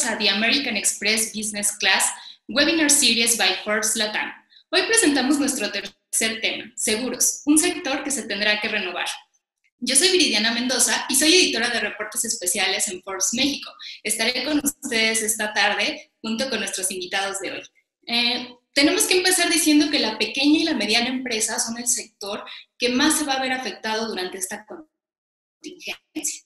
Bienvenidos a The American Express Business Class Webinar Series by Forbes Latam. Hoy presentamos nuestro tercer tema, seguros, un sector que se tendrá que renovar. Yo soy Viridiana Mendoza y soy editora de reportes especiales en Forbes México. Estaré con ustedes esta tarde junto con nuestros invitados de hoy. Tenemos que empezar diciendo que la pequeña y la mediana empresa son el sector que más se va a ver afectado durante esta contingencia.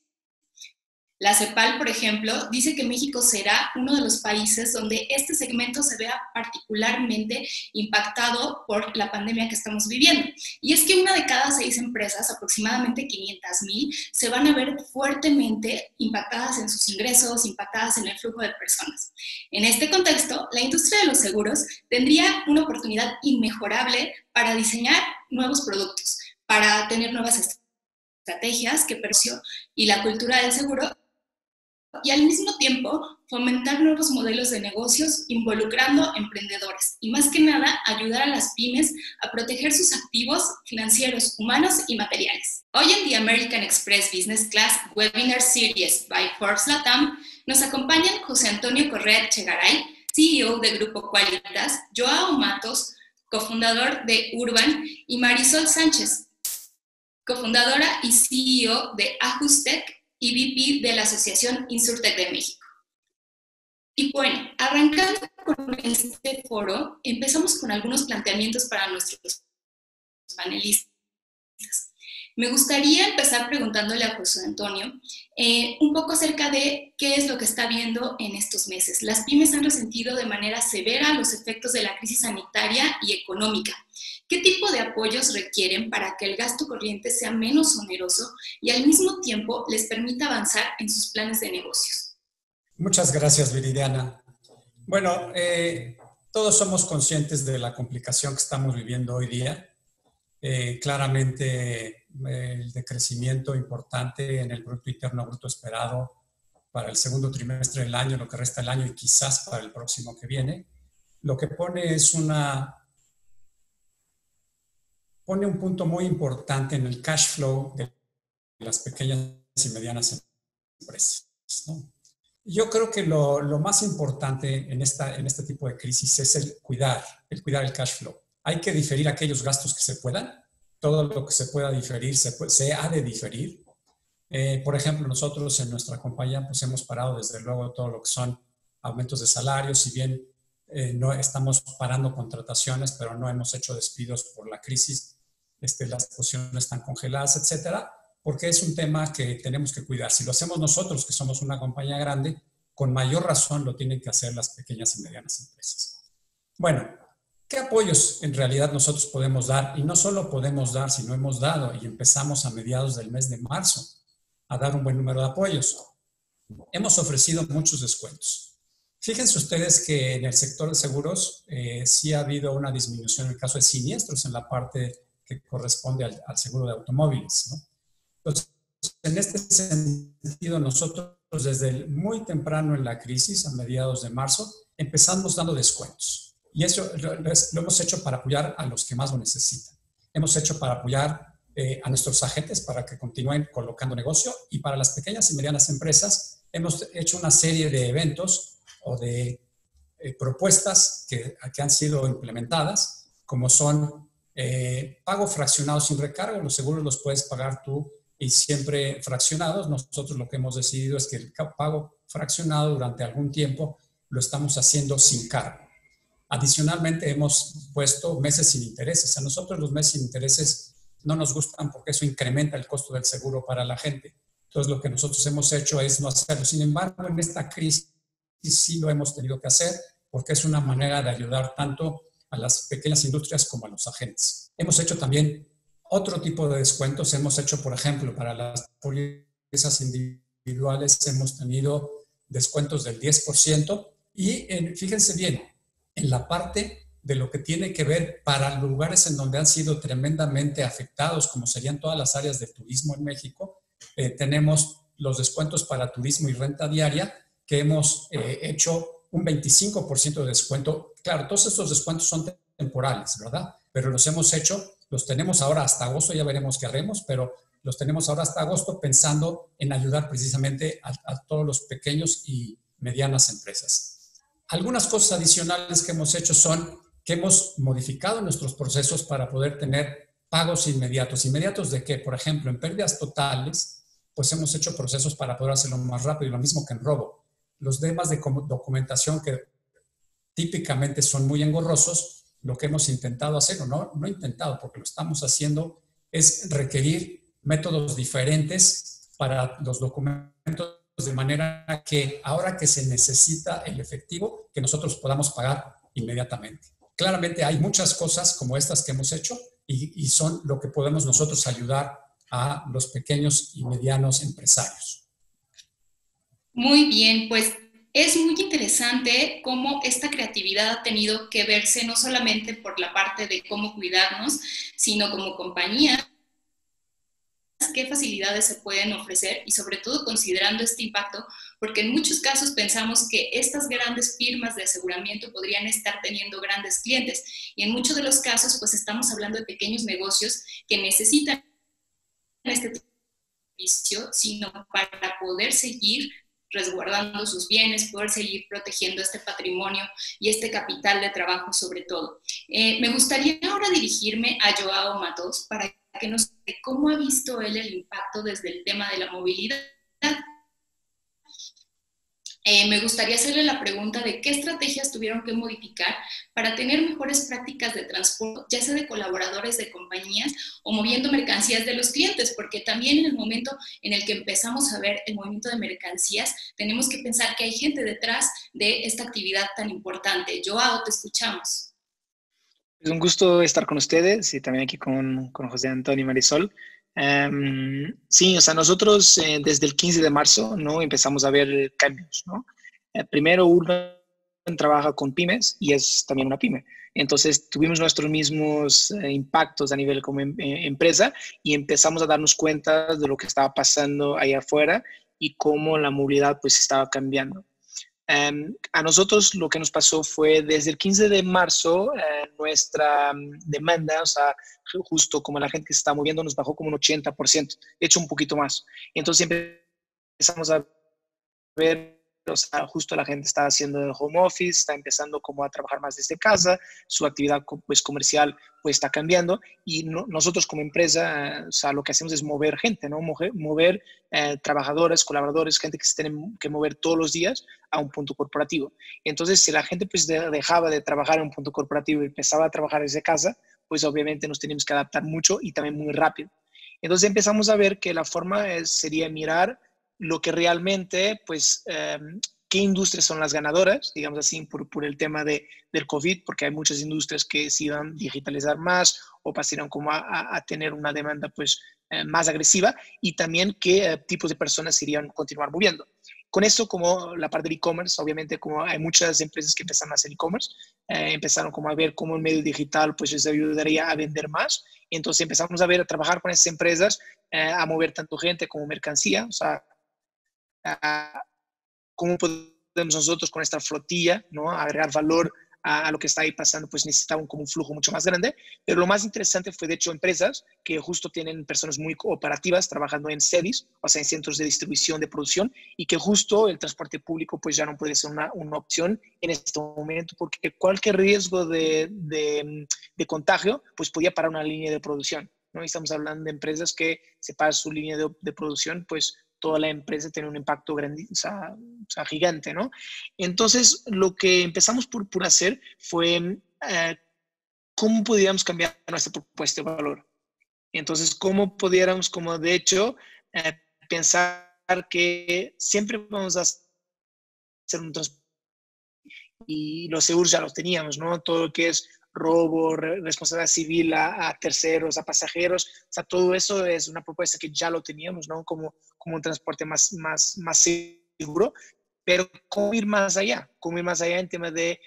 La CEPAL, por ejemplo, dice que México será uno de los países donde este segmento se vea particularmente impactado por la pandemia que estamos viviendo. Y es que una de cada 6 empresas, aproximadamente 500,000, se van a ver fuertemente impactadas en sus ingresos, impactadas en el flujo de personas. En este contexto, la industria de los seguros tendría una oportunidad inmejorable para diseñar nuevos productos, para tener nuevas estrategias que perciben y la cultura del seguro, y al mismo tiempo fomentar nuevos modelos de negocios involucrando emprendedores y más que nada ayudar a las pymes a proteger sus activos financieros, humanos y materiales. Hoy en The American Express Business Class Webinar Series by Forbes Latam nos acompañan José Antonio Correa Echegaray, CEO de Grupo Qualitas, Joao Matos, cofundador de Urban, y Marisol Sánchez, cofundadora y CEO de Ajustec y VP de la Asociación Insurtech de México. Y bueno, arrancando con este foro, empezamos con algunos planteamientos para nuestros panelistas. Me gustaría empezar preguntándole a José Antonio un poco acerca de qué es lo que está viendo en estos meses. Las pymes han resentido de manera severa los efectos de la crisis sanitaria y económica. ¿Qué tipo de apoyos requieren para que el gasto corriente sea menos oneroso y al mismo tiempo les permita avanzar en sus planes de negocios? Muchas gracias, Viridiana. Bueno, todos somos conscientes de la complicación que estamos viviendo hoy día. Claramente, el decrecimiento importante en el Producto Interno Bruto esperado para el segundo trimestre del año, lo que resta del año y quizás para el próximo que viene, lo que pone un punto muy importante en el cash flow de las pequeñas y medianas empresas, ¿no? Yo creo que lo más importante en este tipo de crisis es el cuidar el cash flow. Hay que diferir aquellos gastos que se puedan. Todo lo que se pueda diferir, se ha de diferir. Por ejemplo, nosotros en nuestra compañía pues hemos parado desde luego todo lo que son aumentos de salarios, si bien no estamos parando contrataciones, pero no hemos hecho despidos por la crisis. Las posiciones están congeladas, etcétera, porque es un tema que tenemos que cuidar. Si lo hacemos nosotros, que somos una compañía grande, con mayor razón lo tienen que hacer las pequeñas y medianas empresas. Bueno, ¿qué apoyos en realidad nosotros podemos dar? Y no solo podemos dar, sino hemos dado y empezamos a mediados del mes de marzo a dar un buen número de apoyos. Hemos ofrecido muchos descuentos. Fíjense ustedes que en el sector de seguros sí ha habido una disminución en el caso de siniestros en la parte que corresponde al seguro de automóviles, ¿no? Entonces, en este sentido, nosotros desde muy temprano en la crisis, a mediados de marzo, empezamos dando descuentos. Y eso lo hemos hecho para apoyar a los que más lo necesitan. Hemos hecho para apoyar a nuestros agentes para que continúen colocando negocio, y para las pequeñas y medianas empresas hemos hecho una serie de eventos o de propuestas que han sido implementadas, como son pago fraccionado sin recargo. Los seguros los puedes pagar tú y siempre fraccionados. Nosotros lo que hemos decidido es que el pago fraccionado durante algún tiempo lo estamos haciendo sin cargo. Adicionalmente, hemos puesto meses sin intereses. A nosotros los meses sin intereses no nos gustan porque eso incrementa el costo del seguro para la gente. Entonces, lo que nosotros hemos hecho es no hacerlo. Sin embargo, en esta crisis sí lo hemos tenido que hacer porque es una manera de ayudar tanto a las pequeñas industrias como a los agentes. Hemos hecho también otro tipo de descuentos. Hemos hecho, por ejemplo, para las pólizas individuales hemos tenido descuentos del 10%. Y fíjense bien, en la parte de lo que tiene que ver para lugares en donde han sido tremendamente afectados, como serían todas las áreas de turismo en México, tenemos los descuentos para turismo y renta diaria, que hemos hecho un 25% de descuento. Claro, todos estos descuentos son temporales, ¿verdad? Pero los hemos hecho, los tenemos ahora hasta agosto, ya veremos qué haremos, pero los tenemos ahora hasta agosto pensando en ayudar precisamente a todos los pequeños y medianas empresas. Algunas cosas adicionales que hemos hecho son que hemos modificado nuestros procesos para poder tener pagos inmediatos. ¿Inmediatos de qué? Por ejemplo, en pérdidas totales, pues hemos hecho procesos para poder hacerlo más rápido, y lo mismo que en robo. Los temas de documentación que típicamente son muy engorrosos, lo que hemos intentado hacer, o no intentado, porque lo estamos haciendo, es requerir métodos diferentes para los documentos, de manera que ahora que se necesita el efectivo, que nosotros podamos pagar inmediatamente. Claramente hay muchas cosas como estas que hemos hecho y son lo que podemos nosotros ayudar a los pequeños y medianos empresarios. Muy bien, pues es muy interesante cómo esta creatividad ha tenido que verse no solamente por la parte de cómo cuidarnos, sino como compañía, qué facilidades se pueden ofrecer y sobre todo considerando este impacto, porque en muchos casos pensamos que estas grandes firmas de aseguramiento podrían estar teniendo grandes clientes y en muchos de los casos pues estamos hablando de pequeños negocios que necesitan este servicio, sino para poder seguir resguardando sus bienes, poder seguir protegiendo este patrimonio y este capital de trabajo sobre todo. Me gustaría ahora dirigirme a Joao Matos para que nos diga cómo ha visto él el impacto desde el tema de la movilidad. Me gustaría hacerle la pregunta de qué estrategias tuvieron que modificar para tener mejores prácticas de transporte, ya sea de colaboradores de compañías o moviendo mercancías de los clientes, porque también en el momento en el que empezamos a ver el movimiento de mercancías, tenemos que pensar que hay gente detrás de esta actividad tan importante. Joao, te escuchamos. Es un gusto estar con ustedes y también aquí con José Antonio y Marisol. Sí, o sea, nosotros desde el 15 de marzo, ¿no? Empezamos a ver cambios, ¿no? Primero, Urban trabaja con pymes y es también una pyme. Entonces, tuvimos nuestros mismos impactos a nivel como empresa y empezamos a darnos cuenta de lo que estaba pasando ahí afuera y cómo la movilidad pues estaba cambiando. A nosotros lo que nos pasó fue desde el 15 de marzo nuestra demanda, o sea, justo como la gente que se está moviendo nos bajó como un 80%, de hecho un poquito más. Entonces empezamos a ver, o sea, justo la gente está haciendo el home office, está empezando como a trabajar más desde casa, su actividad pues comercial pues está cambiando y nosotros como empresa, o sea, lo que hacemos es mover gente, ¿no? Mover trabajadores, colaboradores, gente que se tiene que mover todos los días a un punto corporativo. Entonces, si la gente pues dejaba de trabajar en un punto corporativo y empezaba a trabajar desde casa, pues obviamente nos teníamos que adaptar mucho y también muy rápido. Entonces empezamos a ver que la forma sería mirar lo que realmente, pues, qué industrias son las ganadoras, digamos así, por el tema del COVID, porque hay muchas industrias que se iban a digitalizar más o pasaron como a tener una demanda, pues, más agresiva y también qué tipos de personas se irían a continuar moviendo. Con esto, como la parte del e-commerce, obviamente como hay muchas empresas que empezaron a hacer e-commerce, empezaron como a ver cómo el medio digital pues les ayudaría a vender más. Entonces empezamos a ver, a trabajar con esas empresas, a mover tanto gente como mercancía, o sea, cómo podemos nosotros con esta flotilla, ¿no? Agregar valor a lo que está ahí pasando, pues necesitaban como un flujo mucho más grande. Pero lo más interesante fue, de hecho, empresas que justo tienen personas muy operativas trabajando en CEDIs, o sea, en centros de distribución, de producción, y que justo el transporte público pues ya no puede ser una opción en este momento, porque cualquier riesgo de contagio pues podía parar una línea de producción, ¿no? Y estamos hablando de empresas que se para su línea de producción, pues toda la empresa tiene un impacto grande, o sea, gigante, ¿no? Entonces, lo que empezamos por hacer fue cómo podíamos cambiar nuestra propuesta de valor. Entonces, cómo pudiéramos, como de hecho, pensar que siempre vamos a hacer un transporte y los seguros ya los teníamos, ¿no? Todo lo que es robo, responsabilidad civil a terceros, a pasajeros, o sea, todo eso es una propuesta que ya lo teníamos, ¿no? Como un transporte más seguro, pero ¿cómo ir más allá? ¿Cómo ir más allá en tema de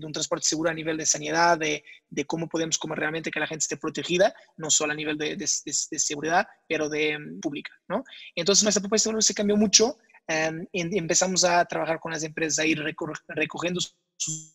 un transporte seguro a nivel de sanidad, de cómo podemos como realmente que la gente esté protegida, no solo a nivel de seguridad, pero de pública, ¿no? Entonces nuestra propuesta se cambió mucho. Empezamos a trabajar con las empresas a ir recogiendo sus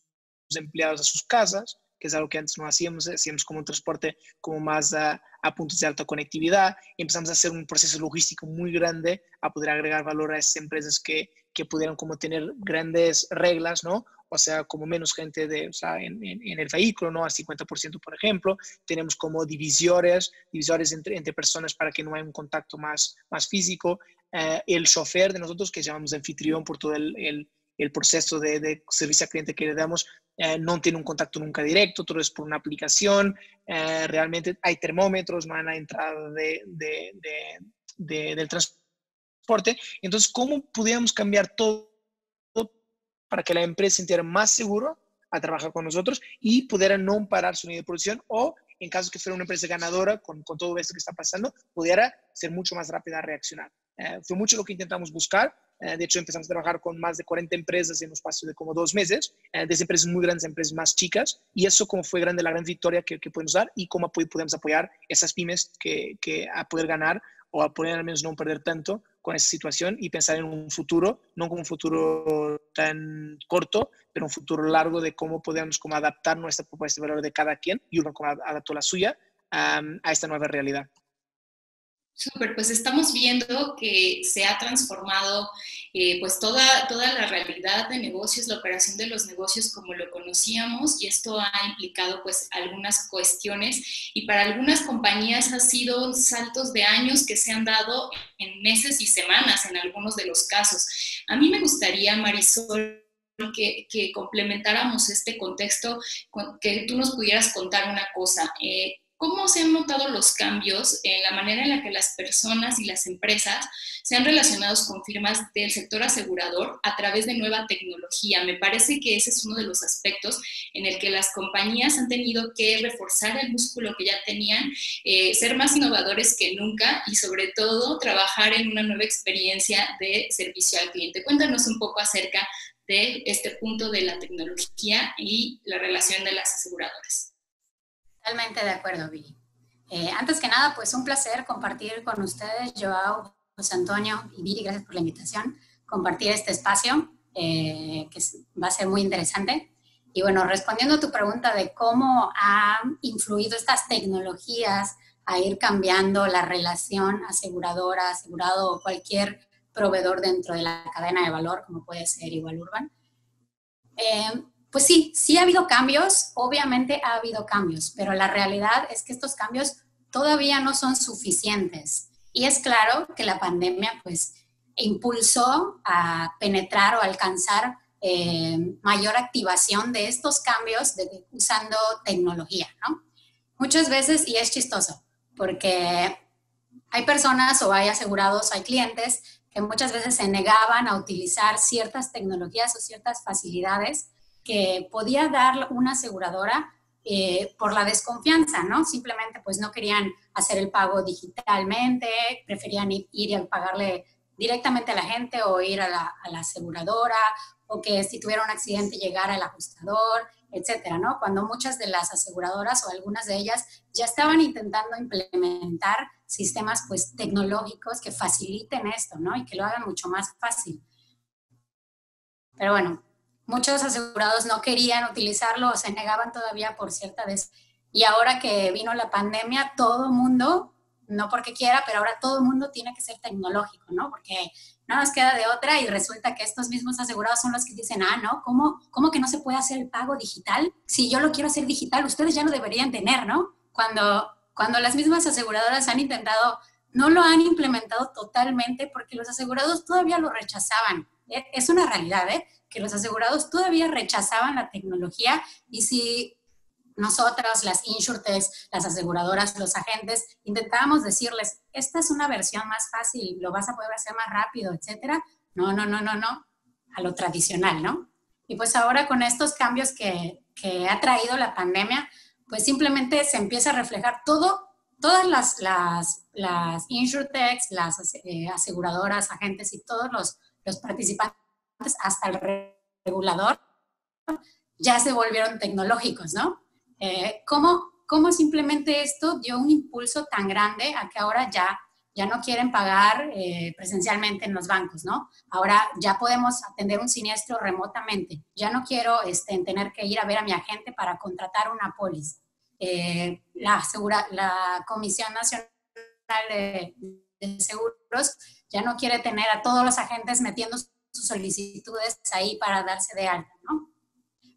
empleados a sus casas, que es algo que antes no hacíamos, hacíamos como un transporte como más a puntos de alta conectividad, y empezamos a hacer un proceso logístico muy grande a poder agregar valor a esas empresas que que pudieran como tener grandes reglas, ¿no? O sea, como menos gente o sea, en el vehículo, ¿no? Al 50%, por ejemplo. Tenemos como divisores entre personas para que no haya un contacto más físico. El chofer de nosotros, que llamamos anfitrión por todo el proceso de servicio al cliente que le damos, no tiene un contacto nunca directo, todo es por una aplicación. Realmente hay termómetros, no hay la entrada del transporte. Entonces, ¿cómo pudiéramos cambiar todo para que la empresa se sintiera más seguro a trabajar con nosotros y pudiera no parar su nivel de producción, o en caso que fuera una empresa ganadora con todo esto que está pasando, pudiera ser mucho más rápida a reaccionar? Fue mucho lo que intentamos buscar. De hecho, empezamos a trabajar con más de 40 empresas en un espacio de como 2 meses, desde empresas muy grandes a empresas más chicas, y eso como fue grande la gran victoria que podemos dar, y cómo podemos apoyar esas pymes que a poder ganar, o a poder al menos no perder tanto con esa situación, y pensar en un futuro, no como un futuro tan corto, pero un futuro largo, de cómo podemos como adaptar nuestra propuesta de valor de cada quien, y uno como adaptó la suya a esta nueva realidad. Súper, pues estamos viendo que se ha transformado pues toda la realidad de negocios, la operación de los negocios como lo conocíamos, y esto ha implicado pues algunas cuestiones, y para algunas compañías ha sido saltos de años que se han dado en meses y semanas en algunos de los casos. A mí me gustaría, Marisol, que complementáramos este contexto, que tú nos pudieras contar una cosa. ¿Cómo se han notado los cambios en la manera en la que las personas y las empresas se han relacionado con firmas del sector asegurador a través de nueva tecnología? Me parece que ese es uno de los aspectos en el que las compañías han tenido que reforzar el músculo que ya tenían, ser más innovadores que nunca, y sobre todo trabajar en una nueva experiencia de servicio al cliente. Cuéntanos un poco acerca de este punto de la tecnología y la relación de las aseguradoras. Totalmente de acuerdo, Viri. Antes que nada, pues un placer compartir con ustedes, Joao, José Antonio y Viri, gracias por la invitación, compartir este espacio, que va a ser muy interesante. Y bueno, respondiendo a tu pregunta de cómo han influido estas tecnologías a ir cambiando la relación aseguradora, asegurado o cualquier proveedor dentro de la cadena de valor, como puede ser igual Urban. Pues sí ha habido cambios, obviamente ha habido cambios, pero la realidad es que estos cambios todavía no son suficientes. Y es claro que la pandemia pues impulsó a penetrar o alcanzar mayor activación de estos cambios usando tecnología, ¿no? Muchas veces, y es chistoso, porque hay personas o hay asegurados, hay clientes que muchas veces se negaban a utilizar ciertas tecnologías o ciertas facilidades que podía dar una aseguradora por la desconfianza, ¿no? Simplemente pues no querían hacer el pago digitalmente, preferían ir y pagarle directamente a la gente, o ir a la aseguradora, o que si tuviera un accidente llegara al ajustador, etcétera, ¿no? Cuando muchas de las aseguradoras o algunas de ellas ya estaban intentando implementar sistemas pues tecnológicos que faciliten esto, ¿no? Y que lo hagan mucho más fácil. Pero bueno, muchos asegurados no querían utilizarlo o se negaban todavía por cierta vez. Y ahora que vino la pandemia, todo el mundo, no porque quiera, pero ahora todo el mundo tiene que ser tecnológico, ¿no? Porque no nos queda de otra, y resulta que estos mismos asegurados son los que dicen, ¿no? ¿Cómo que no se puede hacer el pago digital? Si yo lo quiero hacer digital, ustedes ya lo deberían tener, ¿no? Cuando las mismas aseguradoras han intentado, no lo han implementado totalmente, porque los asegurados todavía lo rechazaban. Es una realidad, que los asegurados todavía rechazaban la tecnología, y si nosotros, las insurtechs, las aseguradoras, los agentes, intentábamos decirles, esta es una versión más fácil, lo vas a poder hacer más rápido, etcétera. No, a lo tradicional, ¿no? Y pues ahora con estos cambios que ha traído la pandemia, pues simplemente se empieza a reflejar todas las insurtechs, las aseguradoras, agentes y todos los participantes, hasta el regulador, ya se volvieron tecnológicos, ¿no? ¿Cómo simplemente esto dio un impulso tan grande a que ahora ya no quieren pagar presencialmente en los bancos, ¿no? Ahora ya podemos atender un siniestro remotamente. Ya no quiero tener que ir a ver a mi agente para contratar una póliza. La Comisión Nacional de Seguros ya no quiere tener a todos los agentes metiendo sus solicitudes ahí para darse de alta, ¿no?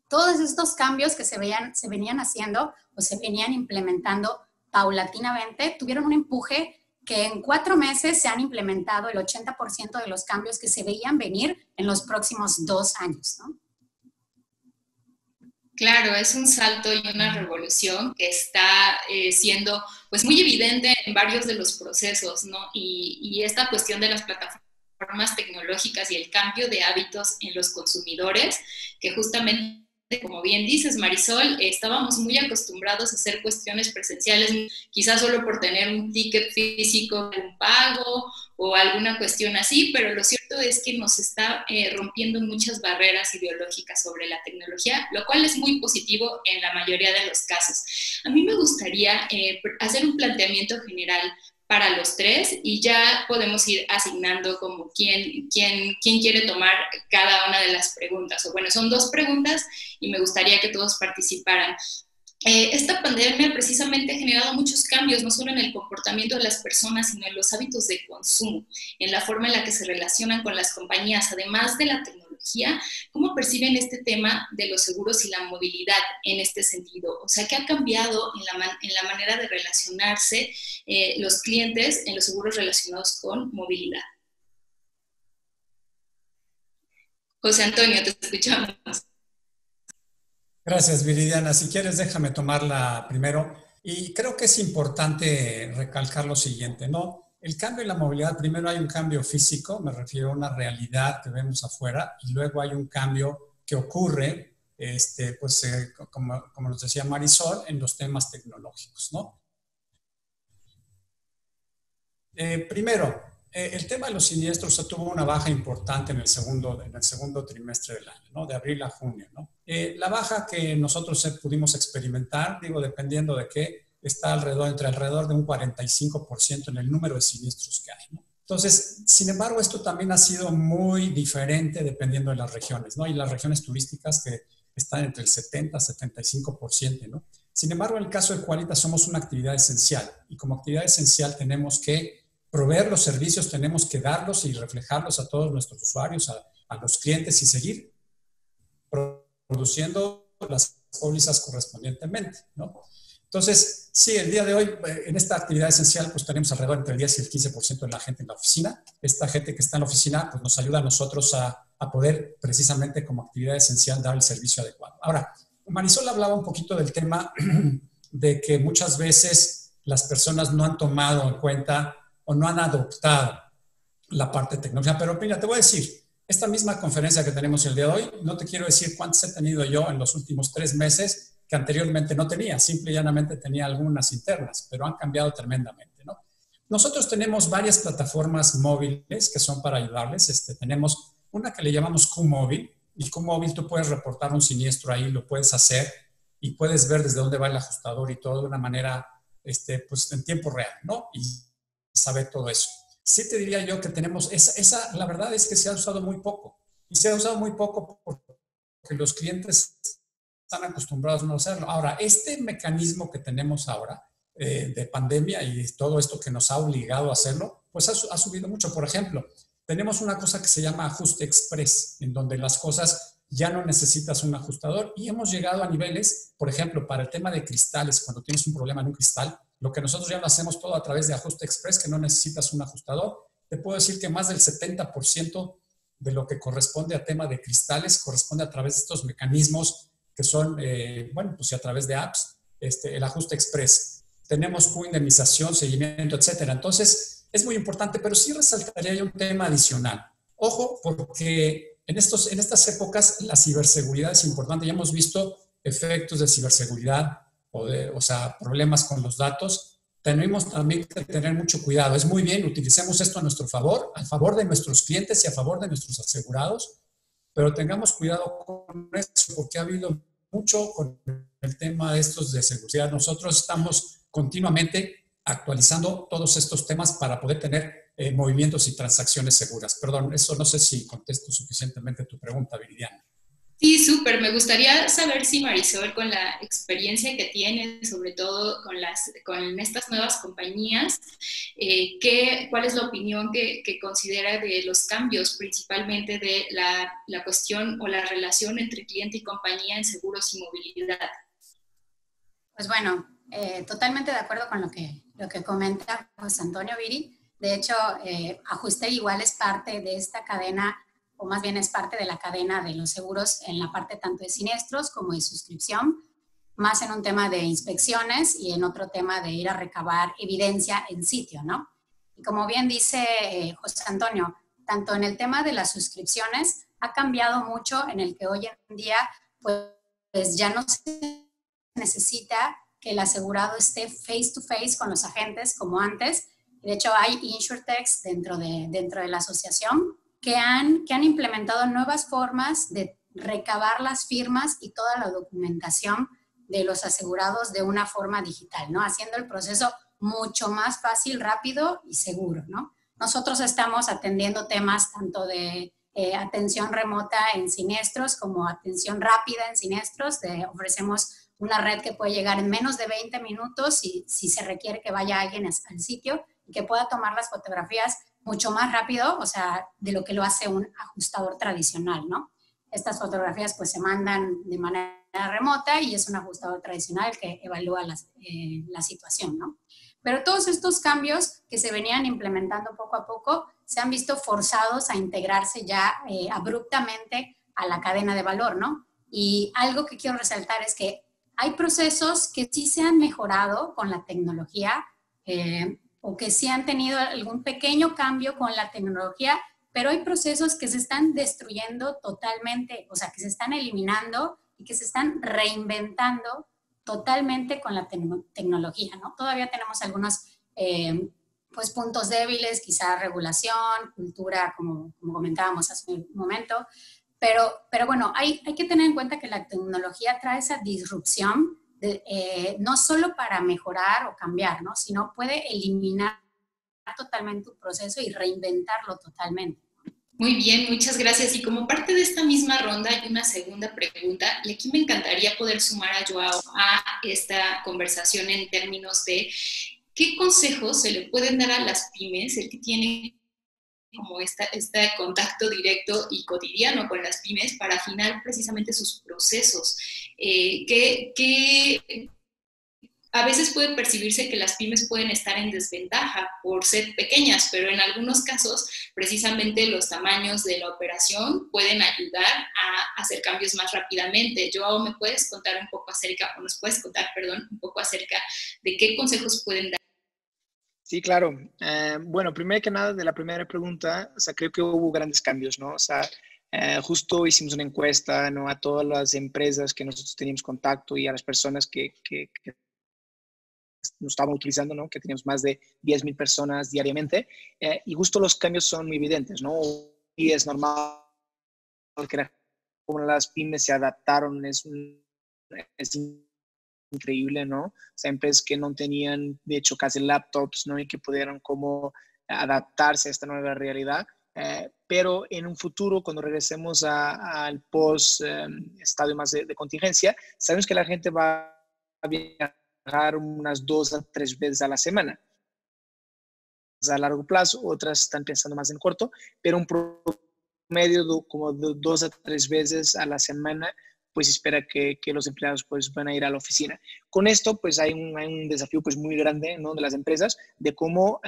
Todos estos cambios que se venían haciendo o se venían implementando paulatinamente tuvieron un empuje que en 4 meses se han implementado el 80% de los cambios que se veían venir en los próximos 2 años, ¿no? Claro, es un salto y una revolución que está siendo pues muy evidente en varios de los procesos, ¿no? Y esta cuestión de las plataformas tecnológicas y el cambio de hábitos en los consumidores, que justamente, como bien dices, Marisol, estábamos muy acostumbrados a hacer cuestiones presenciales, quizás solo por tener un ticket físico, un pago o alguna cuestión así, pero lo cierto es que nos está rompiendo muchas barreras ideológicas sobre la tecnología, lo cual es muy positivo en la mayoría de los casos. A mí me gustaría hacer un planteamiento general para los tres y ya podemos ir asignando como quién quiere tomar cada una de las preguntas. O bueno, son 2 preguntas y me gustaría que todos participaran. Esta pandemia precisamente ha generado muchos cambios, no solo en el comportamiento de las personas, sino en los hábitos de consumo, en la forma en la que se relacionan con las compañías, además de la tecnología. ¿Cómo perciben este tema de los seguros y la movilidad en este sentido? O sea, ¿qué ha cambiado en la manera de relacionarse los clientes en los seguros relacionados con movilidad? José Antonio, te escuchamos. Gracias, Viridiana. Si quieres, déjame tomarla primero. Y creo que es importante recalcar lo siguiente, ¿no? El cambio en la movilidad, primero hay un cambio físico, me refiero a una realidad que vemos afuera, y luego hay un cambio que ocurre, como nos decía Marisol, en los temas tecnológicos, ¿no? Primero, el tema de los siniestros tuvo una baja importante en el segundo trimestre del año, ¿no? De abril a junio, ¿no? La baja que nosotros pudimos experimentar, digo, dependiendo de qué, está entre alrededor de un 45% en el número de siniestros que hay, ¿no? Entonces, sin embargo, esto también ha sido muy diferente dependiendo de las regiones, ¿no? Y las regiones turísticas que están entre el 70 y 75%, ¿no? Sin embargo, en el caso de Quálitas somos una actividad esencial y como actividad esencial tenemos que proveer los servicios, tenemos que darlos y reflejarlos a todos nuestros usuarios, a los clientes y seguir produciendo las pólizas correspondientemente, ¿no? Entonces, sí, el día de hoy, en esta actividad esencial, pues tenemos alrededor entre el 10 y el 15% de la gente en la oficina. Esta gente que está en la oficina, pues nos ayuda a nosotros a poder, precisamente como actividad esencial, dar el servicio adecuado. Ahora, Marisol hablaba un poquito del tema de que muchas veces las personas no han tomado en cuenta o no han adoptado la parte tecnológica. Pero mira, te voy a decir, esta misma conferencia que tenemos el día de hoy, no te quiero decir cuántas he tenido yo en los últimos 3 meses que anteriormente no tenía, simple y llanamente tenía algunas internas, pero han cambiado tremendamente, ¿no? Nosotros tenemos varias plataformas móviles que son para ayudarles. Tenemos una que le llamamos QMóvil, y QMóvil tú puedes reportar un siniestro ahí, lo puedes hacer y puedes ver desde dónde va el ajustador y todo de una manera pues en tiempo real, ¿no? Y sabe todo eso. Sí te diría yo que tenemos la verdad es que se ha usado muy poco. Y se ha usado muy poco porque los clientes están acostumbrados a no hacerlo. Ahora, este mecanismo que tenemos ahora de pandemia y todo esto que nos ha obligado a hacerlo, pues ha subido mucho. Por ejemplo, tenemos una cosa que se llama ajuste express, en donde las cosas ya no necesitas un ajustador y hemos llegado a niveles, por ejemplo, para el tema de cristales, cuando tienes un problema en un cristal, lo que nosotros ya lo hacemos todo a través de ajuste express, que no necesitas un ajustador. Te puedo decir que más del 70% de lo que corresponde a tema de cristales corresponde a través de estos mecanismos que son, pues a través de apps, el ajuste express. Tenemos indemnización, seguimiento, etcétera. Entonces, es muy importante, pero sí resaltaría yo un tema adicional. Ojo, porque en estas épocas la ciberseguridad es importante. Ya hemos visto efectos de ciberseguridad, problemas con los datos. Tenemos también que tener mucho cuidado. Es muy bien, utilicemos esto a nuestro favor, a favor de nuestros clientes y a favor de nuestros asegurados, pero tengamos cuidado con eso porque ha habido mucho con el tema de estos de seguridad. Nosotros estamos continuamente actualizando todos estos temas para poder tener movimientos y transacciones seguras. Perdón, eso no sé si contesto suficientemente tu pregunta, Viridiana. Sí, súper. Me gustaría saber si Marisol, con la experiencia que tiene, sobre todo con estas nuevas compañías, ¿Cuál es la opinión que considera de los cambios, principalmente de la cuestión o la relación entre cliente y compañía en seguros y movilidad? Pues bueno, totalmente de acuerdo con lo que comenta José Antonio, Viri. De hecho, Ajuste Igual es parte de esta cadena, o más bien es parte de la cadena de los seguros en la parte tanto de siniestros como de suscripción, más en un tema de inspecciones y en otro tema de ir a recabar evidencia en sitio, ¿no? Y como bien dice José Antonio, tanto en el tema de las suscripciones ha cambiado mucho, en el que hoy en día pues ya no se necesita que el asegurado esté face to face con los agentes como antes. De hecho, hay insurtechs dentro de la asociación que han implementado nuevas formas de recabar las firmas y toda la documentación de los asegurados de una forma digital, ¿no? Haciendo el proceso mucho más fácil, rápido y seguro, ¿no? Nosotros estamos atendiendo temas tanto de atención remota en siniestros como atención rápida en siniestros. Ofrecemos una red que puede llegar en menos de 20 minutos si se requiere que vaya alguien al sitio y que pueda tomar las fotografías mucho más rápido, o sea, de lo que lo hace un ajustador tradicional, ¿no? Estas fotografías pues se mandan de manera remota y es un ajustador tradicional que evalúa la situación, ¿no? Pero todos estos cambios que se venían implementando poco a poco se han visto forzados a integrarse ya abruptamente a la cadena de valor, ¿no? Y algo que quiero resaltar es que hay procesos que sí se han mejorado con la tecnología o que sí han tenido algún pequeño cambio con la tecnología, pero hay procesos que se están destruyendo totalmente, o sea, que se están eliminando y que se están reinventando totalmente con la tecnología, ¿no? Todavía tenemos algunos pues puntos débiles, quizá regulación, cultura, como comentábamos hace un momento, pero bueno, hay que tener en cuenta que la tecnología trae esa disrupción, no solo para mejorar o cambiar, ¿no? Sino puede eliminar totalmente un proceso y reinventarlo totalmente. Muy bien, muchas gracias. Y como parte de esta misma ronda hay una segunda pregunta y aquí me encantaría poder sumar a Joao a esta conversación en términos de qué consejos se le pueden dar a las pymes, el que tiene como este contacto directo y cotidiano con las pymes para afinar precisamente sus procesos. A veces puede percibirse que las pymes pueden estar en desventaja por ser pequeñas, pero en algunos casos precisamente los tamaños de la operación pueden ayudar a hacer cambios más rápidamente. Joao, ¿me puedes contar un poco acerca, o nos puedes contar, perdón, un poco acerca de qué consejos pueden dar? Sí, claro. Bueno, primero que nada, de la primera pregunta, o sea, creo que hubo grandes cambios, ¿no? O sea, justo hicimos una encuesta, ¿no? A todas las empresas que nosotros teníamos contacto y a las personas que nos estaban utilizando, ¿no? Que teníamos más de 10,000 personas diariamente, y justo los cambios son muy evidentes, ¿no? Y es normal que como las pymes se adaptaron, es increíble, ¿no? O sea, empresas que no tenían, de hecho, casi laptops, ¿no? Y que pudieron como adaptarse a esta nueva realidad. Pero en un futuro, cuando regresemos al post-estadio más de contingencia, sabemos que la gente va a viajar unas 2 a 3 veces a la semana. A largo plazo, otras están pensando más en corto, pero un promedio como de 2 a 3 veces a la semana, pues espera que los empleados pues van a ir a la oficina. Con esto pues hay un desafío pues muy grande, ¿no? De las empresas de cómo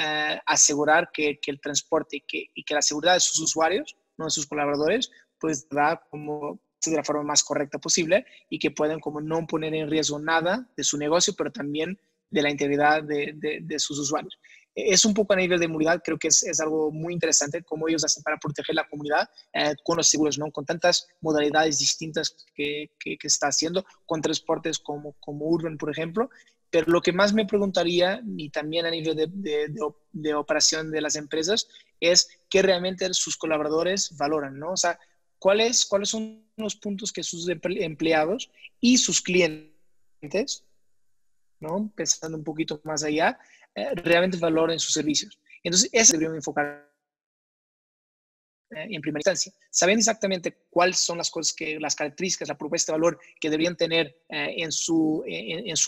asegurar que el transporte y que la seguridad de sus usuarios, ¿no? De sus colaboradores, pues da como de la forma más correcta posible y que puedan como no poner en riesgo nada de su negocio, pero también de la integridad de sus usuarios. Es un poco a nivel de movilidad, creo que es algo muy interesante cómo ellos hacen para proteger la comunidad con los seguros, ¿no? Con tantas modalidades distintas que se está haciendo, con transportes como Urban, por ejemplo. Pero lo que más me preguntaría, y también a nivel de operación de las empresas, es qué realmente sus colaboradores valoran, ¿no? O sea, ¿cuáles son los puntos que sus empleados y sus clientes, ¿no? Pensando un poquito más allá, realmente valoren sus servicios? Entonces, eso deberíamos enfocar en primera instancia. Sabiendo exactamente cuáles son las cosas, las características, la propuesta de valor que deberían tener en su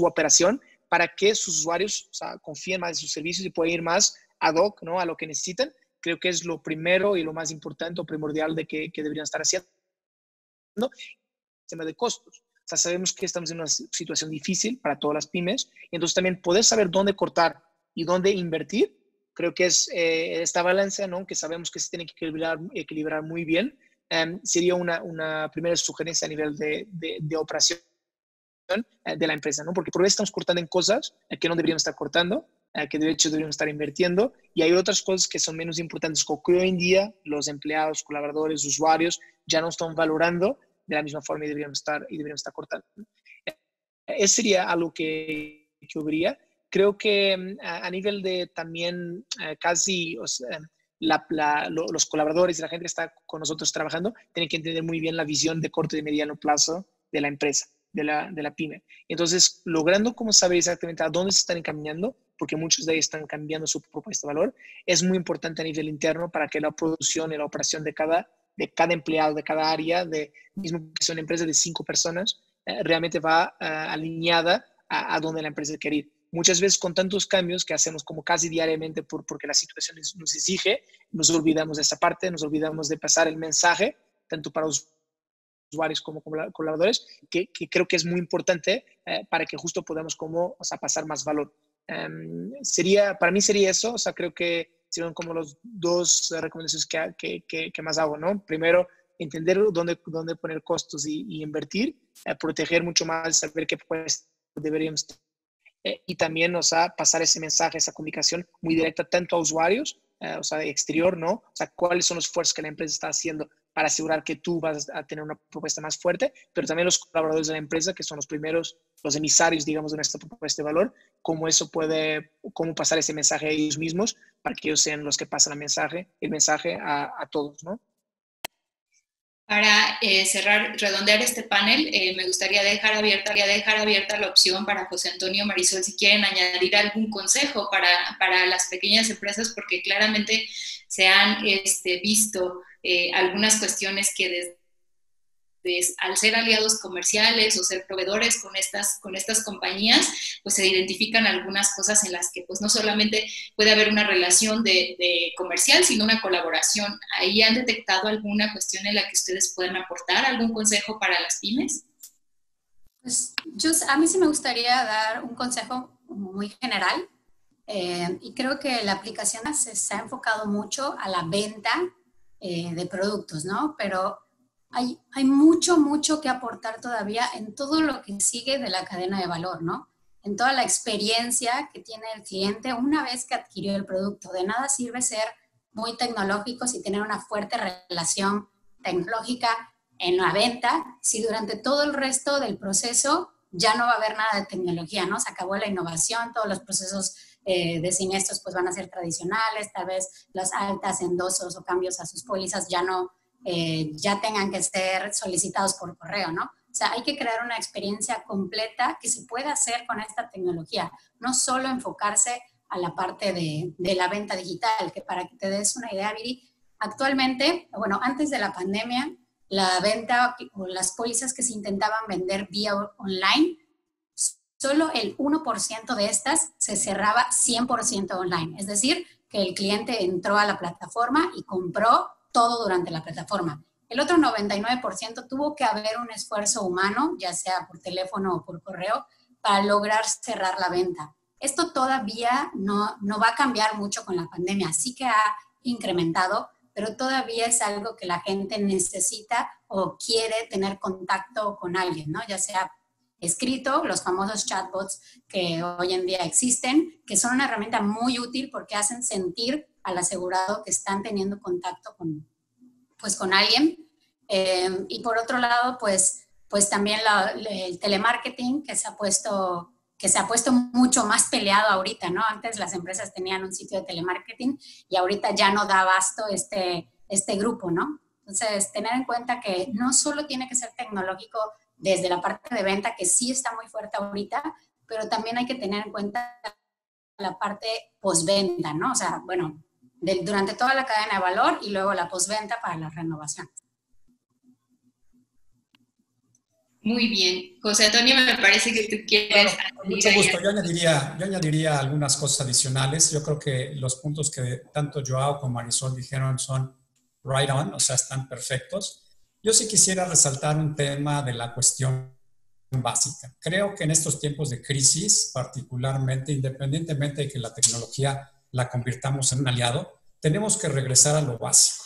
operación para que sus usuarios, o sea, confíen más en sus servicios y puedan ir más ad hoc, ¿no? A lo que necesitan, creo que es lo primero y lo más importante o primordial de que deberían estar haciendo. Tema de costos. O sea, sabemos que estamos en una situación difícil para todas las pymes, y entonces también poder saber dónde cortar y dónde invertir, creo que es esta balanza, ¿no? Que sabemos que se tiene que equilibrar muy bien. Sería una primera sugerencia a nivel de operación de la empresa, ¿no? Porque por vez estamos cortando en cosas que no deberíamos estar cortando, que de hecho deberíamos estar invirtiendo, y hay otras cosas que son menos importantes, como que hoy en día los empleados, colaboradores, usuarios ya no están valorando de la misma forma y deberíamos estar cortando. Eso sería algo que habría. Creo que a nivel de también casi, o sea, los colaboradores y la gente que está con nosotros trabajando tienen que entender muy bien la visión de corto y mediano plazo de la empresa, de la pyme. Entonces, logrando como saber exactamente a dónde se están encaminando, porque muchos de ellos están cambiando su propuesta de valor, es muy importante a nivel interno para que la producción y la operación de cada empleado, de cada área, mismo que sea una empresa de 5 personas, realmente va alineada a donde la empresa quiere ir. Muchas veces con tantos cambios que hacemos como casi diariamente porque la situación nos exige, nos olvidamos de esa parte, nos olvidamos de pasar el mensaje, tanto para los usuarios como colaboradores, que creo que es muy importante para que justo podamos pasar más valor. Para mí sería eso, o sea, creo que serían como los dos recomendaciones que más hago, ¿no? Primero, entender dónde poner costos y invertir, proteger mucho más, saber qué pues deberíamos y también, o sea, pasar ese mensaje, esa comunicación muy directa tanto a usuarios, o sea, exterior, ¿no? O sea, cuáles son los esfuerzos que la empresa está haciendo para asegurar que tú vas a tener una propuesta más fuerte, pero también los colaboradores de la empresa, que son los primeros, los emisarios, digamos, de nuestra propuesta de valor, cómo pasar ese mensaje a ellos mismos para que ellos sean los que pasan el mensaje a todos, ¿no? Para redondear este panel, me gustaría dejar abierta la opción para José Antonio, Marisol, si quieren añadir algún consejo para las pequeñas empresas, porque claramente se han visto algunas cuestiones que al ser aliados comerciales o ser proveedores con estas compañías, pues se identifican algunas cosas en las que pues no solamente puede haber una relación de comercial, sino una colaboración. ¿Ahí han detectado alguna cuestión en la que ustedes puedan aportar algún consejo para las pymes? Pues a mí sí me gustaría dar un consejo muy general y creo que la aplicación se ha enfocado mucho a la venta de productos, ¿no? Pero hay mucho que aportar todavía en todo lo que sigue de la cadena de valor, ¿no? En toda la experiencia que tiene el cliente una vez que adquirió el producto. De nada sirve ser muy tecnológicos y tener una fuerte relación tecnológica en la venta si durante todo el resto del proceso ya no va a haber nada de tecnología, ¿no? Se acabó la innovación, todos los procesos de siniestros pues van a ser tradicionales, tal vez las altas, endosos o cambios a sus pólizas ya tengan que ser solicitados por correo, ¿no? O sea, hay que crear una experiencia completa que se pueda hacer con esta tecnología, no solo enfocarse a la parte de la venta digital, que para que te des una idea, Viri, actualmente, bueno, antes de la pandemia, la venta o las pólizas que se intentaban vender vía online, solo el 1% de estas se cerraba 100% online, es decir, que el cliente entró a la plataforma y compró todo durante la plataforma. El otro 99% tuvo que haber un esfuerzo humano, ya sea por teléfono o por correo, para lograr cerrar la venta. Esto todavía no va a cambiar mucho con la pandemia, sí que ha incrementado, pero todavía es algo que la gente necesita o quiere tener contacto con alguien, ¿no? Ya sea escrito, los famosos chatbots que hoy en día existen, que son una herramienta muy útil porque hacen sentir al asegurado que están teniendo contacto con alguien. Y por otro lado, pues también el telemarketing que se ha puesto mucho más peleado ahorita, ¿no? Antes las empresas tenían un sitio de telemarketing y ahorita ya no da abasto este grupo, ¿no? Entonces, tener en cuenta que no solo tiene que ser tecnológico desde la parte de venta, que sí está muy fuerte ahorita, pero también hay que tener en cuenta la parte postventa, ¿no? O sea, bueno, durante toda la cadena de valor y luego la postventa para la renovación. Muy bien. José Antonio, me parece que tú quieres... Claro, con mucho gusto. Yo añadiría algunas cosas adicionales. Yo creo que los puntos que tanto Joao como Marisol dijeron son right on, o sea, están perfectos. Yo sí quisiera resaltar un tema de la cuestión básica. Creo que en estos tiempos de crisis, particularmente, independientemente de que la tecnología la convirtamos en un aliado, tenemos que regresar a lo básico.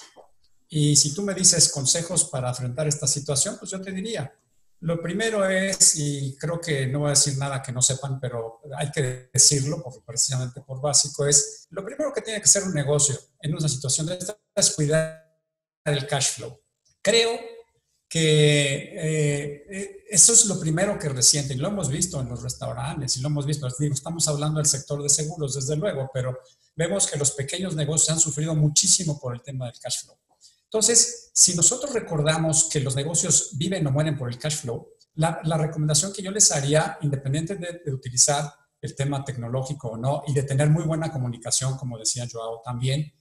Y si tú me dices consejos para afrontar esta situación, pues yo te diría, lo primero es, y creo que no voy a decir nada que no sepan, pero hay que decirlo porque precisamente por básico, es lo primero que tiene que ser un negocio en una situación de esta es cuidar el cash flow. Creo que eso es lo primero que resienten, y lo hemos visto en los restaurantes, y lo hemos visto, digo, estamos hablando del sector de seguros, desde luego, pero vemos que los pequeños negocios han sufrido muchísimo por el tema del cash flow. Entonces, si nosotros recordamos que los negocios viven o mueren por el cash flow, la recomendación que yo les haría, independiente de utilizar el tema tecnológico o no, y de tener muy buena comunicación, como decía Joao también,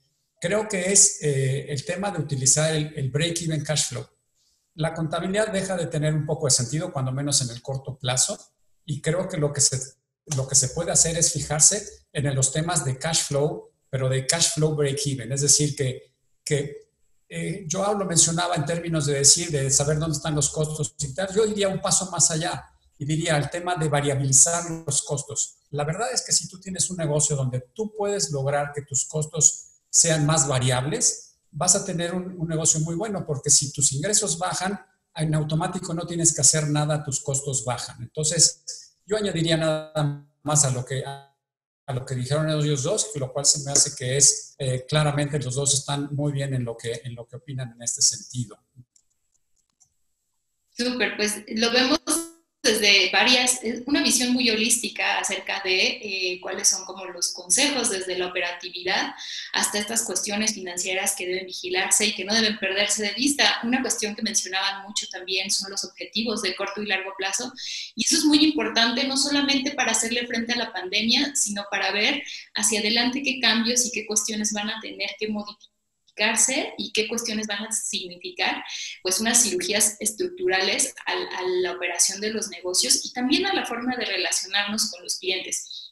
creo que es el tema de utilizar el break-even cash flow. La contabilidad deja de tener un poco de sentido, cuando menos en el corto plazo, y creo que lo que se puede hacer es fijarse en los temas de cash flow, pero de cash flow break-even, es decir, que Joao lo mencionaba en términos de saber dónde están los costos y tal. Yo iría un paso más allá y diría el tema de variabilizar los costos. La verdad es que si tú tienes un negocio donde tú puedes lograr que tus costos sean más variables, vas a tener un negocio muy bueno, porque si tus ingresos bajan, en automático no tienes que hacer nada, tus costos bajan. Entonces, yo añadiría nada más a lo que dijeron ellos dos, lo cual se me hace que es claramente los dos están muy bien en lo que opinan en este sentido. Súper, pues lo vemos desde una visión muy holística acerca de cuáles son como los consejos desde la operatividad hasta estas cuestiones financieras que deben vigilarse y que no deben perderse de vista. Una cuestión que mencionaban mucho también son los objetivos de corto y largo plazo, y eso es muy importante no solamente para hacerle frente a la pandemia, sino para ver hacia adelante qué cambios y qué cuestiones van a tener que modificar y qué cuestiones van a significar pues unas cirugías estructurales a la operación de los negocios y también a la forma de relacionarnos con los clientes.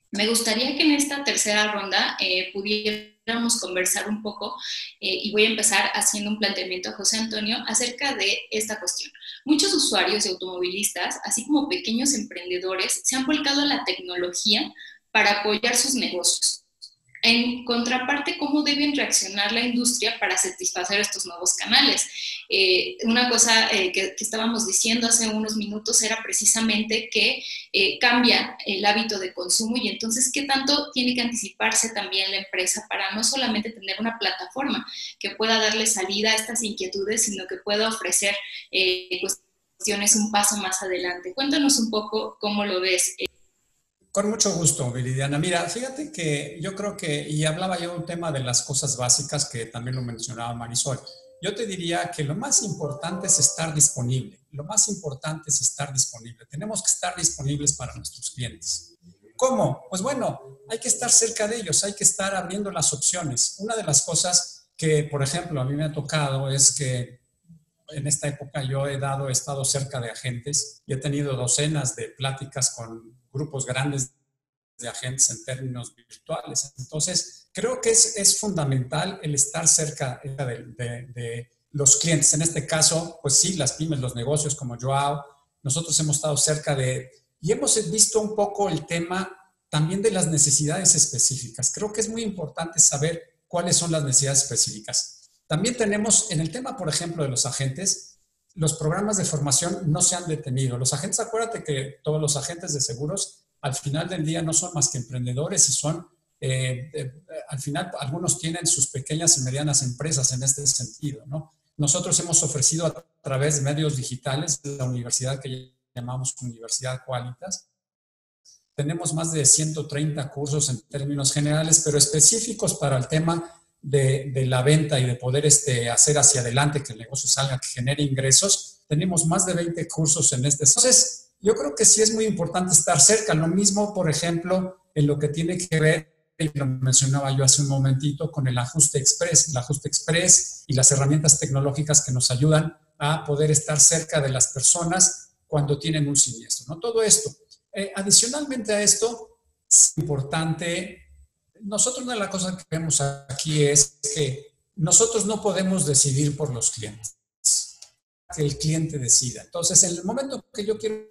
Me gustaría que en esta tercera ronda pudiéramos conversar un poco y voy a empezar haciendo un planteamiento a José Antonio acerca de esta cuestión. Muchos usuarios y automovilistas, así como pequeños emprendedores, se han volcado a la tecnología para apoyar sus negocios. En contraparte, ¿cómo deben reaccionar la industria para satisfacer estos nuevos canales? Una cosa que estábamos diciendo hace unos minutos era precisamente que cambia el hábito de consumo y entonces, ¿qué tanto tiene que anticiparse también la empresa para no solamente tener una plataforma que pueda darle salida a estas inquietudes, sino que pueda ofrecer cuestiones un paso más adelante? Cuéntanos un poco cómo lo ves. Con mucho gusto, Viridiana. Mira, fíjate que yo creo que, y hablaba yo de un tema de las cosas básicas que también lo mencionaba Marisol, yo te diría que lo más importante es estar disponible. Lo más importante es estar disponible. Tenemos que estar disponibles para nuestros clientes. ¿Cómo? Pues bueno, hay que estar cerca de ellos, hay que estar abriendo las opciones. Una de las cosas que, por ejemplo, a mí me ha tocado es que en esta época yo he estado cerca de agentes y he tenido docenas de pláticas con grupos grandes de agentes en términos virtuales. Entonces, creo que es fundamental el estar cerca de los clientes. En este caso, pues sí, las pymes, los negocios como Joao, nosotros hemos estado cerca y hemos visto un poco el tema también de las necesidades específicas. Creo que es muy importante saber cuáles son las necesidades específicas. También tenemos, en el tema, por ejemplo, de los agentes, los programas de formación no se han detenido. Los agentes, acuérdate que todos los agentes de seguros, al final del día, no son más que emprendedores y son, al final, algunos tienen sus pequeñas y medianas empresas en este sentido, ¿no? Nosotros hemos ofrecido a través de medios digitales, la universidad que llamamos Universidad Qualitas, tenemos más de 130 cursos en términos generales, pero específicos para el tema de la venta y de poder hacer hacia adelante que el negocio salga, que genere ingresos. Tenemos más de 20 cursos en este. Entonces, yo creo que sí es muy importante estar cerca. Lo mismo, por ejemplo, en lo que tiene que ver, y lo mencionaba yo hace un momentito, con el ajuste express y las herramientas tecnológicas que nos ayudan a poder estar cerca de las personas cuando tienen un siniestro, ¿no? Todo esto. Adicionalmente a esto, es importante, nosotros una de las cosas que vemos aquí es que nosotros no podemos decidir por los clientes, que el cliente decida. Entonces, en el momento que yo quiero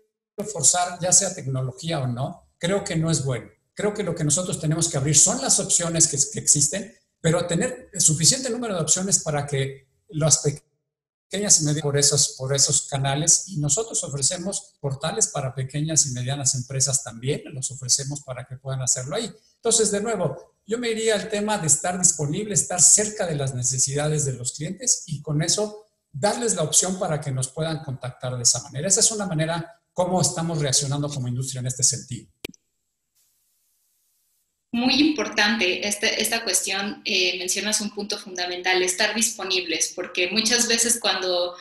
forzar, ya sea tecnología o no, creo que no es bueno. Creo que lo que nosotros tenemos que abrir son las opciones que existen, pero tener suficiente número de opciones para que las pequeñas y medianas por esos canales, y nosotros ofrecemos portales para pequeñas y medianas empresas también, los ofrecemos para que puedan hacerlo ahí. Entonces, de nuevo, yo me iría al tema de estar disponible, estar cerca de las necesidades de los clientes y con eso darles la opción para que nos puedan contactar de esa manera. Esa es una manera como estamos reaccionando como industria en este sentido. Muy importante esta cuestión, mencionas un punto fundamental, estar disponibles, porque muchas veces cuando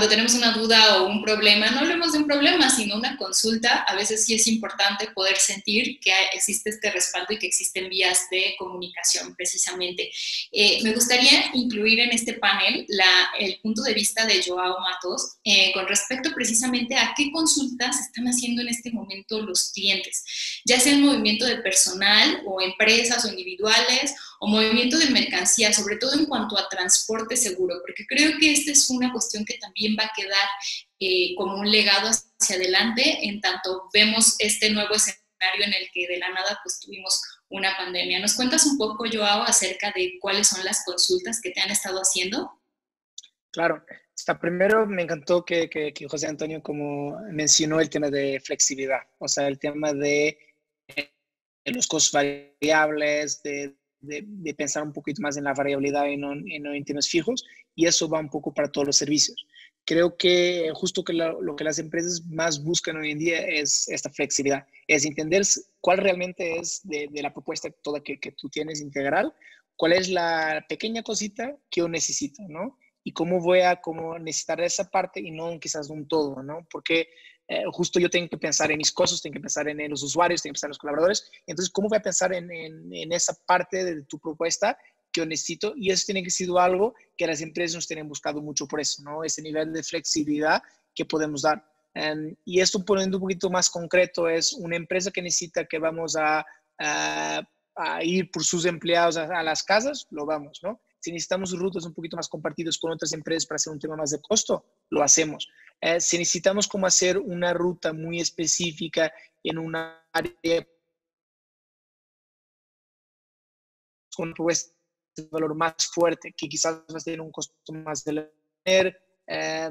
tenemos una duda o un problema, no hablemos de un problema, sino una consulta, a veces sí es importante poder sentir que existe este respaldo y que existen vías de comunicación precisamente. Me gustaría incluir en este panel el punto de vista de Joao Matos con respecto precisamente a qué consultas están haciendo en este momento los clientes, ya sea en movimiento de personal o empresas o individuales o movimiento de mercancía, sobre todo en cuanto a transporte seguro, porque creo que esta es una cuestión que también va a quedar como un legado hacia adelante, en tanto vemos este nuevo escenario en el que de la nada pues tuvimos una pandemia. ¿Nos cuentas un poco, Joao, acerca de cuáles son las consultas que te han estado haciendo? Claro. Primero me encantó que José Antonio como mencionó el tema de flexibilidad, o sea, el tema de los costos variables, de pensar un poquito más en la variabilidad y no en temas fijos, y eso va un poco para todos los servicios. Creo que justo que lo que las empresas más buscan hoy en día es esta flexibilidad, es entender cuál realmente es de la propuesta toda que tú tienes integral, cuál es la pequeña cosita que yo necesito, ¿no? Y cómo voy a necesitar esa parte y no quizás un todo, ¿no? Porque justo yo tengo que pensar en mis costos, tengo que pensar en los usuarios, tengo que pensar en los colaboradores. Entonces, ¿cómo voy a pensar en esa parte de tu propuesta que yo necesito? Y eso tiene que ser algo que las empresas nos tienen buscado mucho por eso, ¿no? Ese nivel de flexibilidad que podemos dar. Y esto poniendo un poquito más concreto es una empresa que necesita que vamos a ir por sus empleados a las casas, lo vamos, ¿no? Si necesitamos rutas un poquito más compartidas con otras empresas para hacer un tema más de costo, lo hacemos. Si necesitamos como hacer una ruta muy específica en una área con un valor más fuerte, que quizás va a tener un costo más de tener,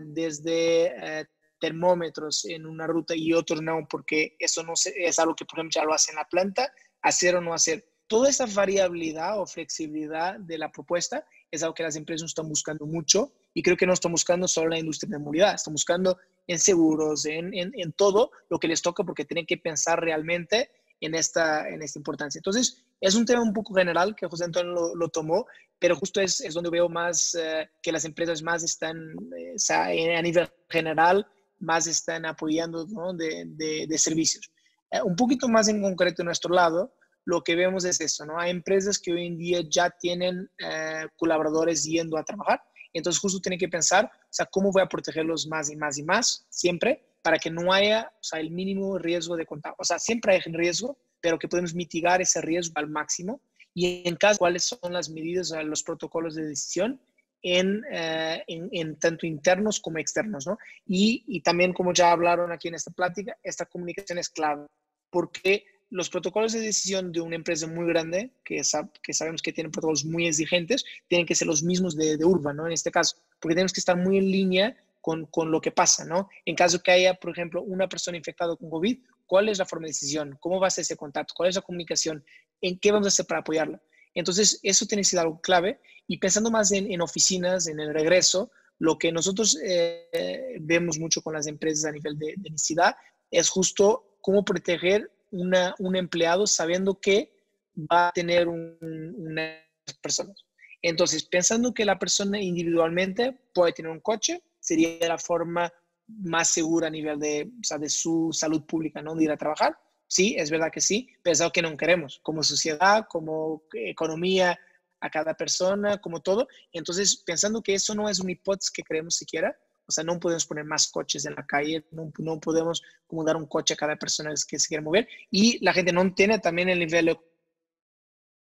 desde termómetros en una ruta y otros no, porque eso no es algo que, por ejemplo, ya lo hace en la planta, hacer o no hacer. Toda esa variabilidad o flexibilidad de la propuesta es algo que las empresas no están buscando mucho, y creo que no están buscando solo en la industria de movilidad, están buscando en seguros, en todo lo que les toca, porque tienen que pensar realmente en esta importancia. Entonces, es un tema un poco general que José Antonio lo tomó, pero justo es donde veo más que las empresas más están, a nivel general, más están apoyando, ¿no? de servicios. Un poquito más en concreto en nuestro lado, lo que vemos es eso, ¿no? Hay empresas que hoy en día ya tienen colaboradores yendo a trabajar, entonces justo tienen que pensar, o sea, cómo voy a protegerlos más y más y más, siempre, para que no haya, o sea, el mínimo riesgo de contagio. O sea, siempre hay riesgo, pero que podemos mitigar ese riesgo al máximo. Y en caso, cuáles son las medidas, o sea, los protocolos de decisión en tanto internos como externos, ¿no? Y también, como ya hablaron aquí en esta plática, esta comunicación es clave, porque los protocolos de decisión de una empresa muy grande, que sabemos que tienen protocolos muy exigentes, tienen que ser los mismos de Urban, ¿no? En este caso, porque tenemos que estar muy en línea con lo que pasa, ¿no? En caso que haya, por ejemplo, una persona infectada con COVID, ¿cuál es la forma de decisión? ¿Cómo va a ser ese contacto? ¿Cuál es la comunicación? ¿En qué vamos a hacer para apoyarla? Entonces, eso tiene que ser algo clave. Y pensando más en oficinas, en el regreso, lo que nosotros vemos mucho con las empresas a nivel de necesidad es justo cómo proteger un empleado sabiendo que va a tener unas personas. Entonces, pensando que la persona individualmente puede tener un coche, sería la forma más segura a nivel de su salud pública, ¿no? De ir a trabajar. Sí, es verdad que sí, pero es algo que no queremos, como sociedad, como economía, a cada persona, como todo. Entonces, pensando que eso no es una hipótesis que queremos siquiera, O sea, no podemos poner más coches en la calle, no podemos como dar un coche a cada persona que se quiere mover. Y la gente no tiene también el nivel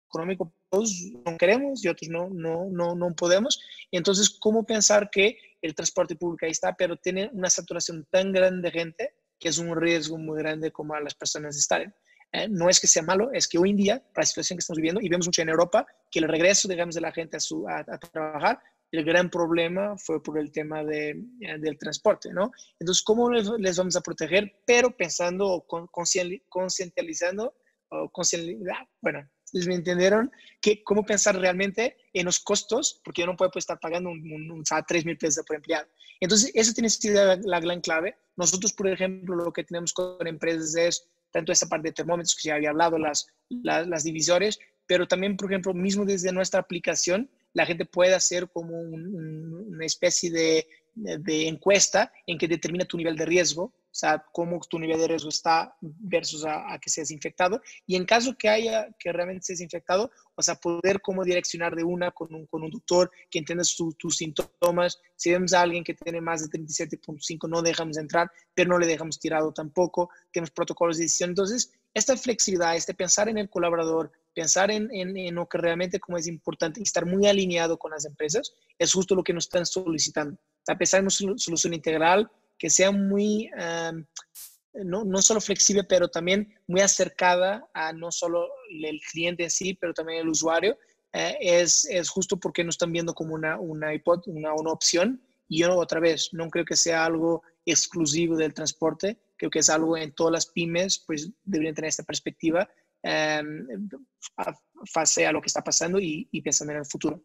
económico, todos no queremos y otros no podemos. Y entonces, ¿cómo pensar que el transporte público ahí está, pero tiene una saturación tan grande de gente que es un riesgo muy grande como a las personas estar? No es que sea malo, es que hoy en día, para la situación que estamos viviendo, y vemos mucho en Europa, que el regreso, digamos, de la gente a trabajar, el gran problema fue por el tema del transporte, ¿no? Entonces, ¿cómo les vamos a proteger? Pero pensando o concientizando, bueno, ¿les me entendieron? ¿Cómo pensar realmente en los costos? Porque yo no puedo estar pagando 3,000 pesos por empleado. Entonces, eso tiene que ser la gran clave. Nosotros, por ejemplo, lo que tenemos con empresas es tanto esa parte de termómetros que ya había hablado, las divisores, pero también, por ejemplo, mismo desde nuestra aplicación, la gente puede hacer como una especie de encuesta en que determina tu nivel de riesgo, o sea, cómo tu nivel de riesgo está versus a que seas infectado. Y en caso que realmente seas infectado, o sea, poder como direccionar de una con un doctor que entienda tus síntomas. Si vemos a alguien que tiene más de 37.5, no dejamos entrar, pero no le dejamos tirado tampoco. Tenemos protocolos de decisión. Entonces, esta flexibilidad, pensar en el colaborador, pensar en lo que realmente como es importante y estar muy alineado con las empresas, es justo lo que nos están solicitando. O sea, pensar en una solución integral que sea muy, no solo flexible, pero también muy acercada a no solo el cliente en sí, pero también el usuario, es justo porque nos están viendo como una opción. Y yo, otra vez, no creo que sea algo exclusivo del transporte, creo que es algo en todas las pymes, pues deberían tener esta perspectiva face a lo que está pasando y pensando en el futuro.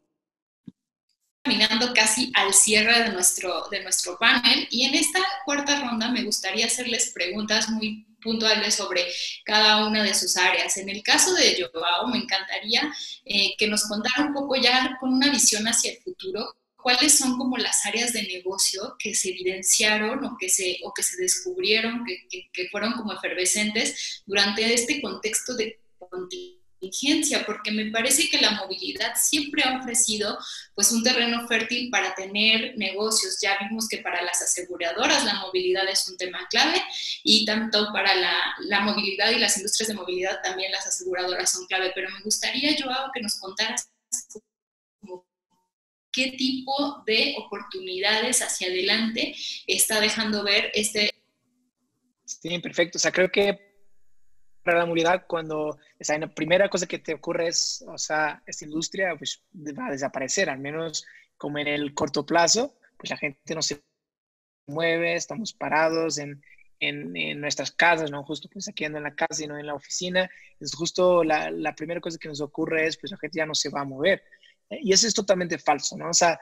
Caminando casi al cierre de nuestro panel, y en esta cuarta ronda me gustaría hacerles preguntas muy puntuales sobre cada una de sus áreas. En el caso de Joao, me encantaría que nos contara un poco ya con una visión hacia el futuro, cuáles son como las áreas de negocio que se evidenciaron o que se descubrieron, que fueron como efervescentes durante este contexto de contingencia, porque me parece que la movilidad siempre ha ofrecido pues un terreno fértil para tener negocios. Ya vimos que para las aseguradoras la movilidad es un tema clave, y tanto para la movilidad y las industrias de movilidad también las aseguradoras son clave. Pero me gustaría, Joao, que nos contaras qué tipo de oportunidades hacia adelante está dejando ver este. Sí, perfecto. O sea, creo que para la movilidad, cuando la primera cosa que te ocurre es, o sea, esta industria pues va a desaparecer, al menos como en el corto plazo, pues la gente no se mueve, estamos parados en nuestras casas, no justo pues aquí ando en la casa y no en la oficina. Es justo la primera cosa que nos ocurre es pues la gente ya no se va a mover. Y eso es totalmente falso, ¿no? O sea,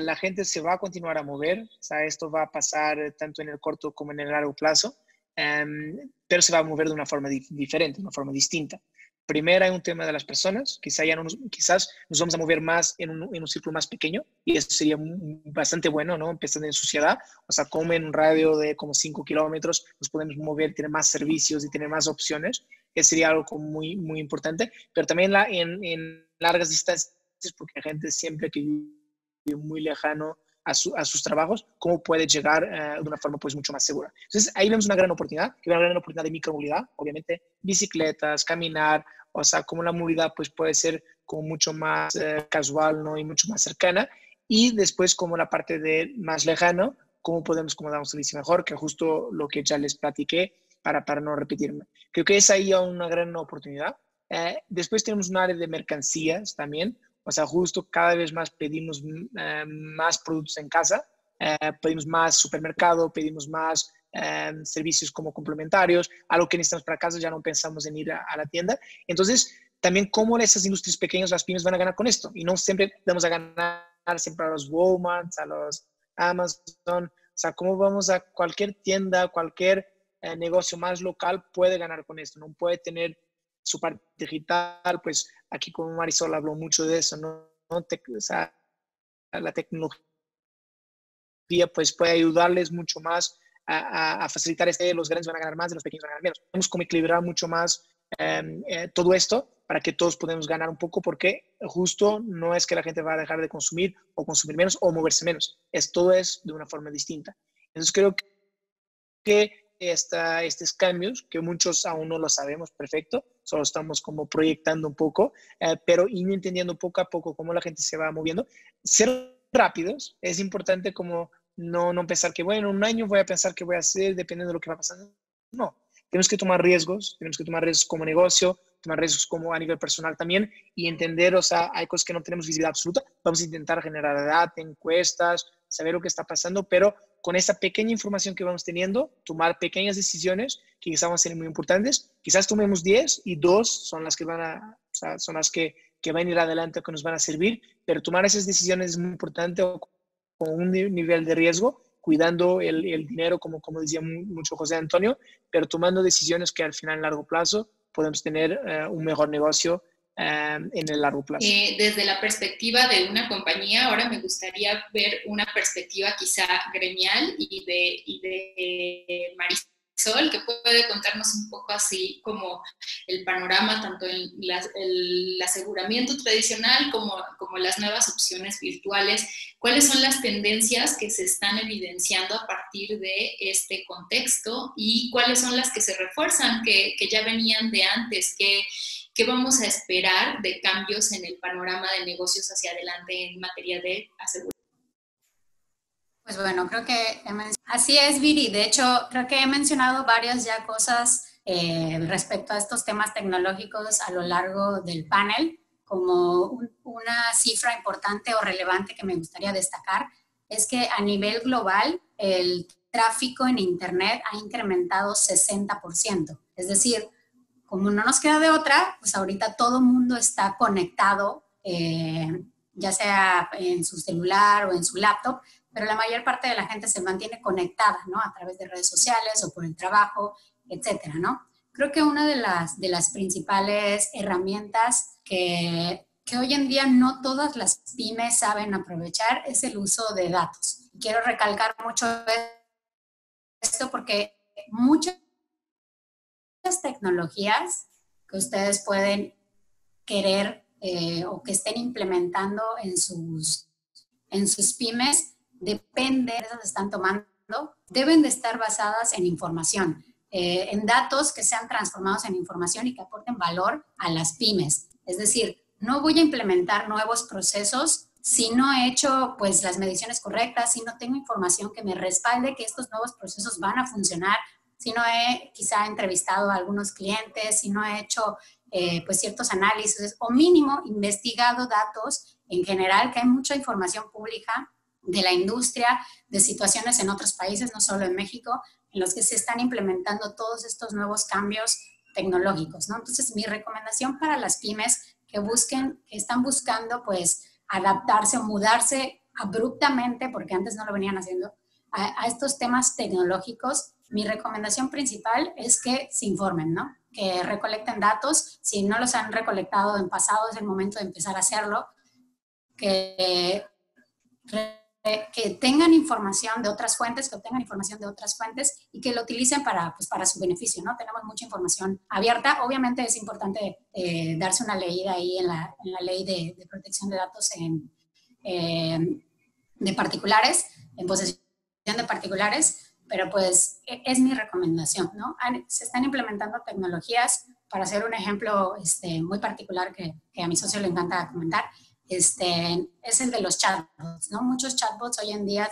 la gente se va a continuar a mover, o sea, esto va a pasar tanto en el corto como en el largo plazo. Pero se va a mover de una forma diferente, de una forma distinta. Primero hay un tema de las personas, quizás nos vamos a mover más en un círculo más pequeño, y eso sería bastante bueno, ¿no? Empezando en sociedad, o sea, como en un radio de como 5 kilómetros nos podemos mover, tener más servicios y tener más opciones. Eso sería algo como muy, muy importante, pero también en largas distancias, porque la gente siempre que vive muy lejano a sus trabajos, cómo puede llegar de una forma pues mucho más segura. Entonces ahí vemos una gran oportunidad, de micromovilidad, obviamente, bicicletas, caminar, o sea, como la movilidad pues puede ser como mucho más casual, ¿no? Y mucho más cercana. Y después como la parte de más lejano, cómo podemos dar un servicio mejor, que justo lo que ya les platiqué para no repetirme. Creo que es ahí una gran oportunidad. Después tenemos un área de mercancías también. O sea, justo cada vez más pedimos más productos en casa, pedimos más supermercado, pedimos más servicios como complementarios, algo que necesitamos para casa, ya no pensamos en ir a la tienda. Entonces, también cómo esas industrias pequeñas, las pymes, van a ganar con esto. Y no siempre vamos a ganar siempre a los Walmart, a los Amazon. O sea, cómo vamos a cualquier tienda, cualquier negocio más local puede ganar con esto. No puede tener su parte digital, pues aquí como Marisol habló mucho de eso, ¿no? O sea, la tecnología pues puede ayudarles mucho más a facilitar los grandes van a ganar más y los pequeños van a ganar menos. Tenemos como equilibrar mucho más todo esto, para que todos podamos ganar un poco, porque justo no es que la gente va a dejar de consumir o consumir menos o moverse menos. Todo es de una forma distinta. Entonces creo que estos cambios, que muchos aún no lo sabemos perfecto, solo estamos como proyectando un poco, pero ir entendiendo poco a poco cómo la gente se va moviendo. Ser rápidos, es importante como no pensar que, bueno, un año voy a pensar qué voy a hacer dependiendo de lo que va pasando. No, tenemos que tomar riesgos como negocio, tomar riesgos como a nivel personal también y entender, o sea, hay cosas que no tenemos visibilidad absoluta, vamos a intentar generar data, encuestas, saber lo que está pasando, pero con esa pequeña información que vamos teniendo, tomar pequeñas decisiones que quizás van a ser muy importantes. Quizás tomemos 10 y 2 son las que son las que van a ir adelante o que nos van a servir, pero tomar esas decisiones es muy importante con un nivel de riesgo, cuidando el dinero, como decía mucho José Antonio, pero tomando decisiones que al final, a largo plazo, podemos tener un mejor negocio en el largo plazo. Desde la perspectiva de una compañía, ahora me gustaría ver una perspectiva quizá gremial y de Marisol, que puede contarnos un poco así como el panorama, tanto en el aseguramiento tradicional como las nuevas opciones virtuales. ¿Cuáles son las tendencias que se están evidenciando a partir de este contexto y cuáles son las que se refuerzan, que ya venían de antes? ¿Qué vamos a esperar de cambios en el panorama de negocios hacia adelante en materia de aseguramiento? Pues bueno, creo que así es, Viri. De hecho, creo que he mencionado varias ya cosas respecto a estos temas tecnológicos a lo largo del panel. Como una cifra importante o relevante que me gustaría destacar es que a nivel global el tráfico en Internet ha incrementado 60%. Es decir, como no nos queda de otra, pues ahorita todo el mundo está conectado, ya sea en su celular o en su laptop, pero la mayor parte de la gente se mantiene conectada, ¿no? A través de redes sociales o por el trabajo, etcétera, ¿no? Creo que una de las principales herramientas que hoy en día no todas las pymes saben aprovechar es el uso de datos. Quiero recalcar mucho esto porque muchas tecnologías que ustedes pueden querer o que estén implementando en sus pymes, depende de eso que están tomando, deben de estar basadas en información, en datos que sean transformados en información y que aporten valor a las pymes. Es decir, no voy a implementar nuevos procesos si no he hecho pues las mediciones correctas, si no tengo información que me respalde que estos nuevos procesos van a funcionar, si no he quizá entrevistado a algunos clientes, si no he hecho pues ciertos análisis o mínimo investigado datos en general, que hay mucha información pública de la industria, de situaciones en otros países, no solo en México, en los que se están implementando todos estos nuevos cambios tecnológicos, ¿no? Entonces, mi recomendación para las pymes que están buscando pues adaptarse o mudarse abruptamente, porque antes no lo venían haciendo, a estos temas tecnológicos, mi recomendación principal es que se informen, ¿no? Que recolecten datos. Si no los han recolectado en pasado, es el momento de empezar a hacerlo. Que tengan información de otras fuentes, que obtengan información de otras fuentes y que lo utilicen para su beneficio, ¿no? Tenemos mucha información abierta. Obviamente es importante darse una leída ahí en la ley de protección de datos de particulares, en posesión de particulares, pero pues es mi recomendación, ¿no? Se están implementando tecnologías, para hacer un ejemplo muy particular que a mi socio le encanta comentar, es el de los chatbots, ¿no? Muchos chatbots hoy en día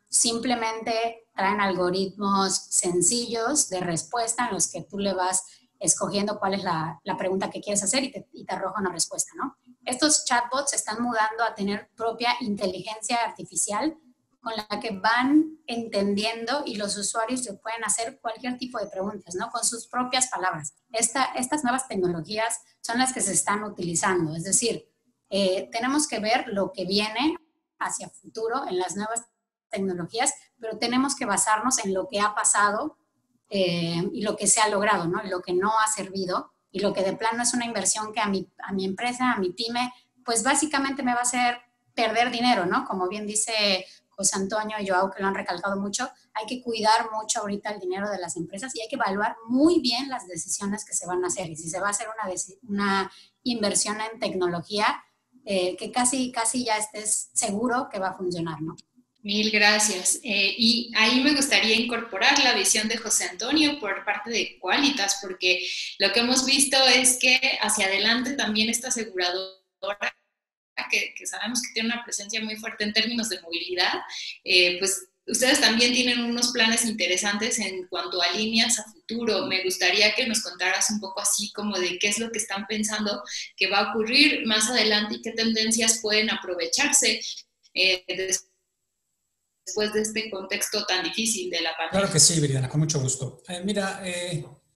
simplemente traen algoritmos sencillos de respuesta en los que tú le vas escogiendo cuál es la pregunta que quieres hacer y te arroja una respuesta, ¿no? Estos chatbots se están mudando a tener propia inteligencia artificial con la que van entendiendo y los usuarios le pueden hacer cualquier tipo de preguntas, ¿no? Con sus propias palabras. Estas nuevas tecnologías son las que se están utilizando, es decir, tenemos que ver lo que viene hacia futuro en las nuevas tecnologías, pero tenemos que basarnos en lo que ha pasado y lo que se ha logrado, ¿no? Lo que no ha servido y lo que de plano es una inversión que a mi empresa, a mi pyme, pues básicamente me va a hacer perder dinero, ¿no? Como bien dice José Antonio y Joao, que lo han recalcado mucho, hay que cuidar mucho ahorita el dinero de las empresas y hay que evaluar muy bien las decisiones que se van a hacer. Y si se va a hacer una inversión en tecnología, que casi ya estés seguro que va a funcionar, ¿no? Mil gracias. Y ahí me gustaría incorporar la visión de José Antonio por parte de Quálitas, porque lo que hemos visto es que hacia adelante también esta aseguradora, que sabemos que tiene una presencia muy fuerte en términos de movilidad, pues ustedes también tienen unos planes interesantes en cuanto a líneas a futuro. Me gustaría que nos contaras un poco así como de qué es lo que están pensando que va a ocurrir más adelante y qué tendencias pueden aprovecharse después de este contexto tan difícil de la pandemia. Claro que sí, Viridiana, con mucho gusto. Mira,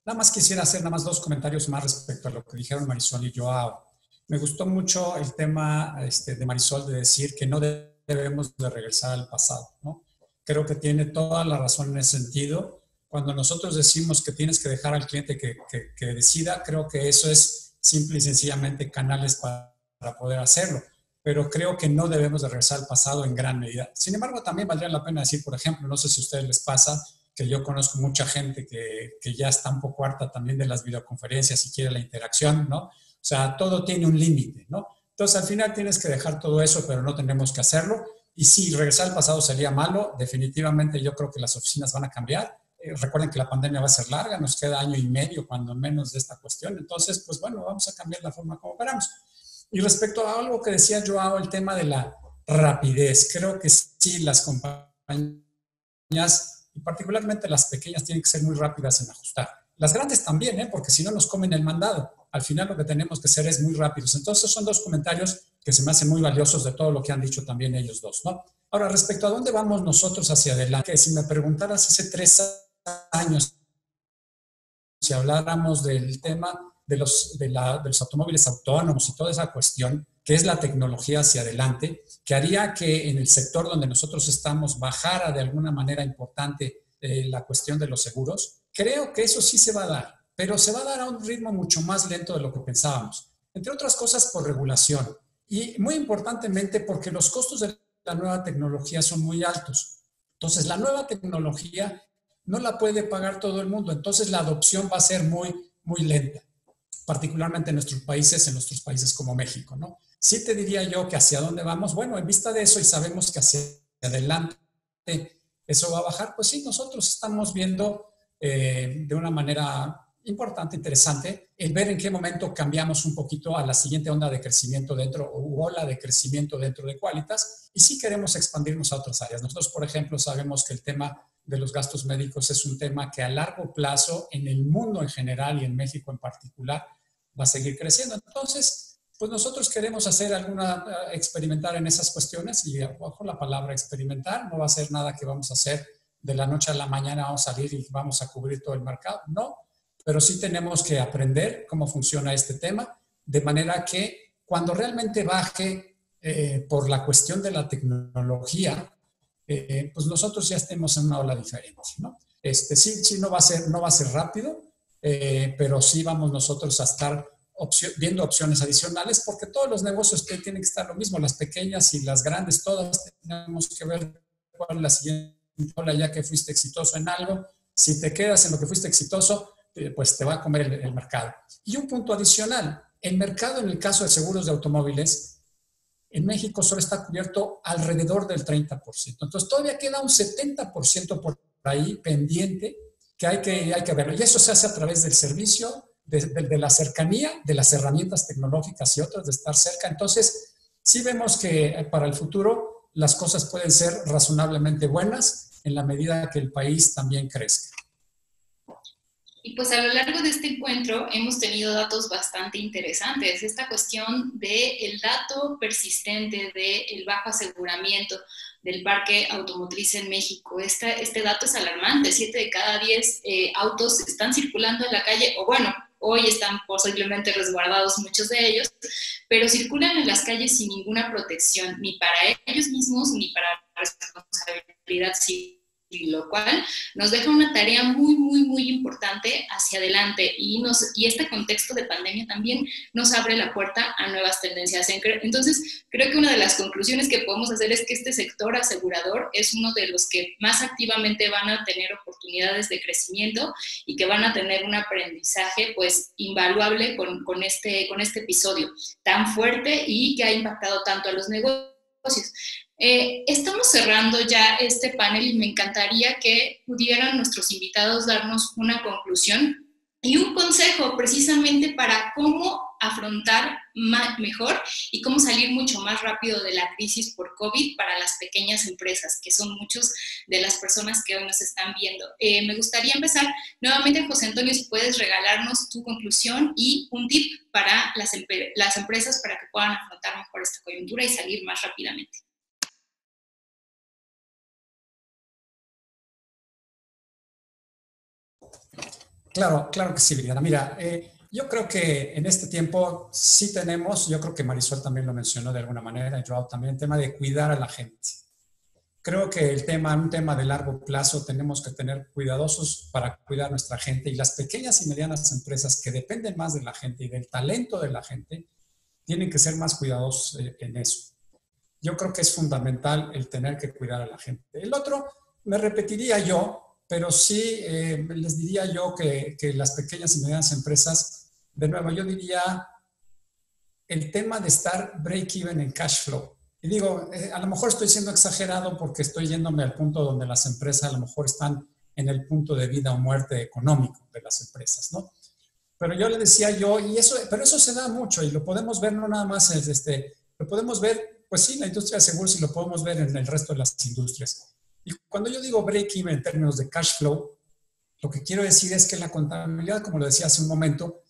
nada más quisiera hacer nada más 2 comentarios más respecto a lo que dijeron Marisol y Joao. Me gustó mucho el tema de Marisol de decir que no debemos de regresar al pasado, ¿no? Creo que tiene toda la razón en ese sentido. Cuando nosotros decimos que tienes que dejar al cliente que decida, creo que eso es simple y sencillamente canales para poder hacerlo. Pero creo que no debemos de regresar al pasado en gran medida. Sin embargo, también valdría la pena decir, por ejemplo, no sé si a ustedes les pasa, que yo conozco mucha gente que ya está un poco harta también de las videoconferencias y quiere la interacción, ¿no? O sea, todo tiene un límite, ¿no? Entonces, al final tienes que dejar todo eso, pero no tenemos que hacerlo. Y si regresar al pasado sería malo, definitivamente yo creo que las oficinas van a cambiar. Recuerden que la pandemia va a ser larga, nos queda año y medio, cuando menos, de esta cuestión. Entonces, pues bueno, vamos a cambiar la forma como operamos. Y respecto a algo que decía Joao, el tema de la rapidez, creo que sí, las compañías, y particularmente las pequeñas, tienen que ser muy rápidas en ajustar. Las grandes también, porque si no nos comen el mandado. Al final lo que tenemos que hacer es muy rápidos. Entonces son 2 comentarios que se me hacen muy valiosos de todo lo que han dicho también ellos dos, ¿no? Ahora, respecto a dónde vamos nosotros hacia adelante, que si me preguntaras hace 3 años, si habláramos del tema de los automóviles autónomos y toda esa cuestión, que es la tecnología hacia adelante, que haría que en el sector donde nosotros estamos bajara de alguna manera importante la cuestión de los seguros, creo que eso sí se va a dar, pero se va a dar a un ritmo mucho más lento de lo que pensábamos. Entre otras cosas por regulación y muy importantemente porque los costos de la nueva tecnología son muy altos. Entonces, la nueva tecnología no la puede pagar todo el mundo, entonces la adopción va a ser muy, muy lenta, particularmente en nuestros países como México, ¿no? Sí te diría yo que hacia dónde vamos, bueno, en vista de eso y sabemos que hacia adelante eso va a bajar, pues sí, nosotros estamos viendo de una manera importante, interesante, el ver en qué momento cambiamos un poquito a la siguiente onda de crecimiento dentro, o ola de crecimiento dentro de Quálitas, y sí queremos expandirnos a otras áreas. Nosotros, por ejemplo, sabemos que el tema de los gastos médicos es un tema que a largo plazo en el mundo en general y en México en particular va a seguir creciendo. Entonces, pues nosotros queremos experimentar en esas cuestiones, y bajo la palabra experimentar, no va a ser nada que vamos a hacer de la noche a la mañana, vamos a salir y vamos a cubrir todo el mercado, no, pero sí tenemos que aprender cómo funciona este tema, de manera que cuando realmente baje por la cuestión de la tecnología, pues nosotros ya estemos en una ola diferente, ¿no? Sí, no va a ser rápido, pero sí vamos nosotros a estar viendo opciones adicionales, porque todos los negocios tienen que estar lo mismo, las pequeñas y las grandes, todas tenemos que ver cuál es la siguiente ola, ya que fuiste exitoso en algo. Si te quedas en lo que fuiste exitoso, pues te va a comer el mercado. Y un punto adicional, el mercado en el caso de seguros de automóviles, en México solo está cubierto alrededor del 30%. Entonces todavía queda un 70% por ahí pendiente que hay que verlo. Y eso se hace a través del servicio, de la cercanía, de las herramientas tecnológicas y otras, de estar cerca. Entonces, sí vemos que para el futuro las cosas pueden ser razonablemente buenas en la medida que el país también crezca. Y pues a lo largo de este encuentro hemos tenido datos bastante interesantes. Esta cuestión del dato persistente del bajo aseguramiento del parque automotriz en México. Este dato es alarmante. 7 de cada 10 autos están circulando en la calle, o bueno, hoy están posiblemente resguardados muchos de ellos, pero circulan en las calles sin ninguna protección, ni para ellos mismos, ni para responsabilidad civil. lo cual nos deja una tarea muy importante hacia adelante y este contexto de pandemia también nos abre la puerta a nuevas tendencias. Entonces, creo que una de las conclusiones que podemos hacer es que este sector asegurador es uno de los que más activamente van a tener oportunidades de crecimiento y que van a tener un aprendizaje pues invaluable con este episodio tan fuerte y que ha impactado tanto a los negocios. Estamos cerrando ya este panel y me encantaría que pudieran nuestros invitados darnos una conclusión y un consejo precisamente para cómo afrontar mejor y cómo salir mucho más rápido de la crisis por COVID para las pequeñas empresas, que son muchas de las personas que hoy nos están viendo. Me gustaría empezar nuevamente, José Antonio, si puedes regalarnos tu conclusión y un tip para las empresas para que puedan afrontar mejor esta coyuntura y salir más rápidamente. Claro que sí, Viridiana. Mira, yo creo que en este tiempo sí tenemos, yo creo que Marisol también lo mencionó de alguna manera, y Joao también, el tema de cuidar a la gente. Creo que un tema de largo plazo, tenemos que tener cuidadosos para cuidar a nuestra gente, y las pequeñas y medianas empresas que dependen más de la gente y del talento de la gente, tienen que ser más cuidadosos en eso. Yo creo que es fundamental el tener que cuidar a la gente. El otro, me repetiría yo, pero sí les diría yo que las pequeñas y medianas empresas, de nuevo, yo diría el tema de estar break-even en cash flow. Y digo, a lo mejor estoy siendo exagerado porque estoy yéndome al punto donde las empresas a lo mejor están en el punto de vida o muerte económico de las empresas, ¿no? Pero yo le decía pero eso se da mucho y lo podemos ver no nada más, lo podemos ver, pues sí, la industria de seguros y lo podemos ver en el resto de las industrias. Y cuando yo digo break-even en términos de cash flow, lo que quiero decir es que la contabilidad, como lo decía hace un momento,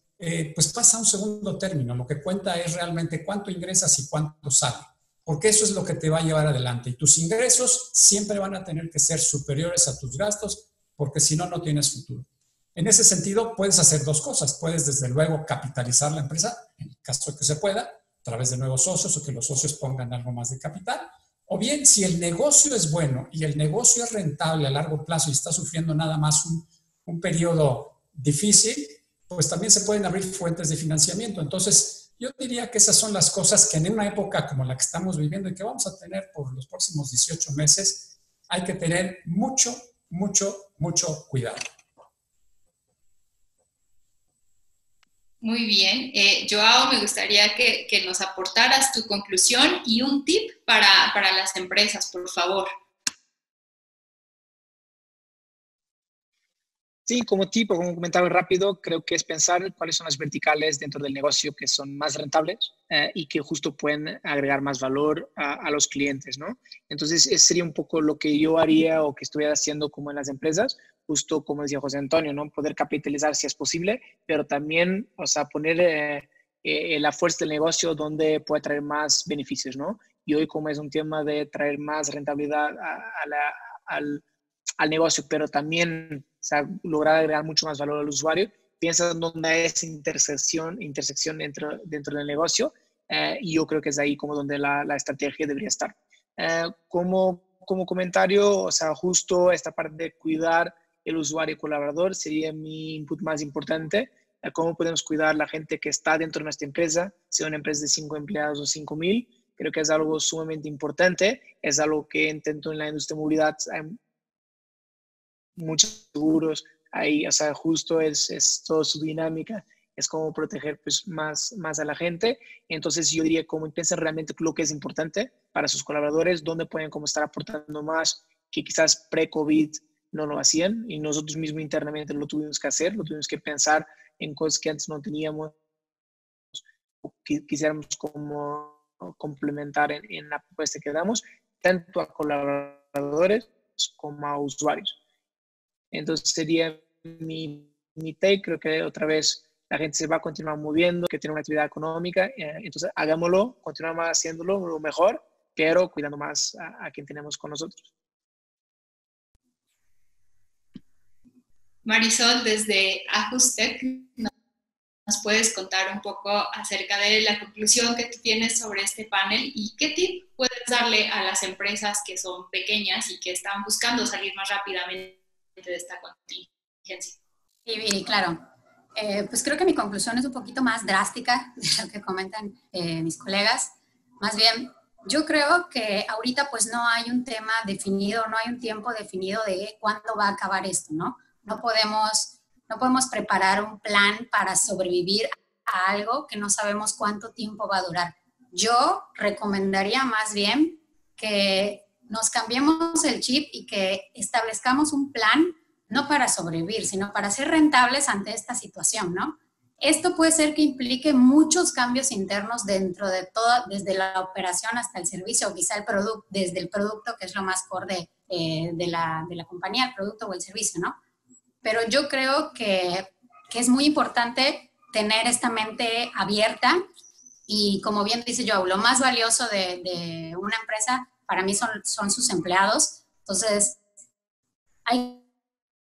pues pasa a un segundo término. Lo que cuenta es realmente cuánto ingresas y cuánto sale, porque eso es lo que te va a llevar adelante. Y tus ingresos siempre van a tener que ser superiores a tus gastos, porque si no, no tienes futuro. En ese sentido, puedes hacer dos cosas. Puedes, desde luego, capitalizar la empresa, en el caso de que se pueda, a través de nuevos socios o que los socios pongan algo más de capital. O bien, si el negocio es bueno y el negocio es rentable a largo plazo y está sufriendo nada más un periodo difícil, pues también se pueden abrir fuentes de financiamiento. Entonces, yo diría que esas son las cosas que en una época como la que estamos viviendo y que vamos a tener por los próximos 18 meses, hay que tener mucho cuidado. Muy bien. Joao, me gustaría que nos aportaras tu conclusión y un tip para las empresas, por favor. Sí, como comentario rápido, creo que es pensar cuáles son las verticales dentro del negocio que son más rentables y que justo pueden agregar más valor a los clientes, ¿no? Entonces, ese sería un poco lo que yo haría o que estuviera haciendo como en las empresas, justo como decía José Antonio, ¿no? Poder capitalizar si es posible, pero también, o sea, poner la fuerza del negocio donde puede traer más beneficios, ¿no? Y hoy, como es un tema de traer más rentabilidad al negocio, pero también, o sea, lograr agregar mucho más valor al usuario, piensa en dónde hay esa intersección dentro del negocio y yo creo que es ahí como donde la estrategia debería estar. Como comentario, o sea, justo esta parte de cuidar el usuario y colaborador sería mi input más importante. Cómo podemos cuidar la gente que está dentro de nuestra empresa, sea una empresa de 5 empleados o 5,000. Creo que es algo sumamente importante. Es algo que intento en la industria de movilidad. Hay muchos seguros ahí, o sea, justo es toda su dinámica, es cómo proteger pues, más a la gente. Entonces yo diría cómo piensan realmente lo que es importante para sus colaboradores, dónde pueden como estar aportando más, que quizás pre-COVID no lo hacían y nosotros mismos internamente lo tuvimos que hacer, lo tuvimos que pensar en cosas que antes no teníamos o que quisiéramos como complementar en la propuesta que damos, tanto a colaboradores como a usuarios. Entonces sería mi take. Creo que otra vez la gente se va a continuar moviendo, que tiene una actividad económica, entonces hagámoslo, continuamos haciéndolo lo mejor, pero cuidando más a quien tenemos con nosotros. Marisol, desde Ajustec, nos puedes contar un poco acerca de la conclusión que tú tienes sobre este panel y qué tip puedes darle a las empresas que son pequeñas y que están buscando salir más rápidamente de esta contingencia. Sí, Viri, claro. Pues creo que mi conclusión es un poquito más drástica de lo que comentan mis colegas. Más bien, yo creo que ahorita pues no hay un tema definido, no hay un tiempo definido de cuándo va a acabar esto, ¿no? No podemos preparar un plan para sobrevivir a algo que no sabemos cuánto tiempo va a durar. Yo recomendaría más bien que nos cambiemos el chip y que establezcamos un plan no para sobrevivir, sino para ser rentables ante esta situación, ¿no? Esto puede ser que implique muchos cambios internos dentro de todo, desde la operación hasta el servicio, o quizá desde el producto, que es lo más core de la compañía, el producto o el servicio, ¿no? Pero yo creo que es muy importante tener esta mente abierta y, como bien dice Joao, lo más valioso de una empresa para mí son sus empleados. Entonces, hay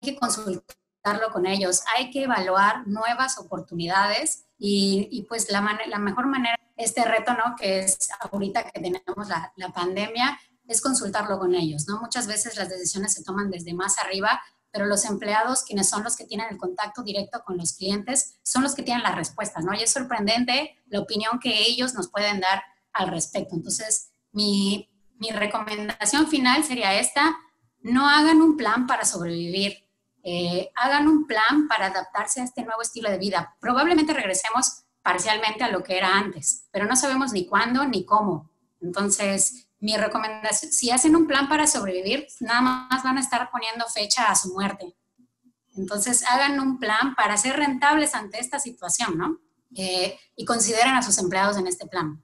que consultarlo con ellos, hay que evaluar nuevas oportunidades y pues la mejor manera, este reto, ¿no? Que es ahorita que tenemos la pandemia, es consultarlo con ellos, ¿no? Muchas veces las decisiones se toman desde más arriba, pero los empleados, quienes son los que tienen el contacto directo con los clientes, son los que tienen las respuestas, ¿no? Y es sorprendente la opinión que ellos nos pueden dar al respecto. Entonces, mi recomendación final sería esta: no hagan un plan para sobrevivir, hagan un plan para adaptarse a este nuevo estilo de vida. Probablemente regresemos parcialmente a lo que era antes, pero no sabemos ni cuándo ni cómo. Entonces, mi recomendación, si hacen un plan para sobrevivir, nada más van a estar poniendo fecha a su muerte. Entonces, hagan un plan para ser rentables ante esta situación, ¿no? Y consideren a sus empleados en este plan.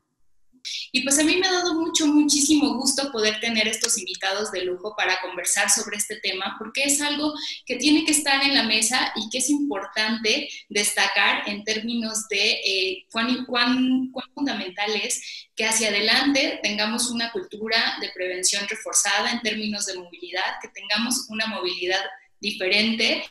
Y pues a mí me ha dado muchísimo gusto poder tener estos invitados de lujo para conversar sobre este tema, porque es algo que tiene que estar en la mesa y que es importante destacar en términos de cuán fundamental es que hacia adelante tengamos una cultura de prevención reforzada en términos de movilidad, que tengamos una movilidad diferente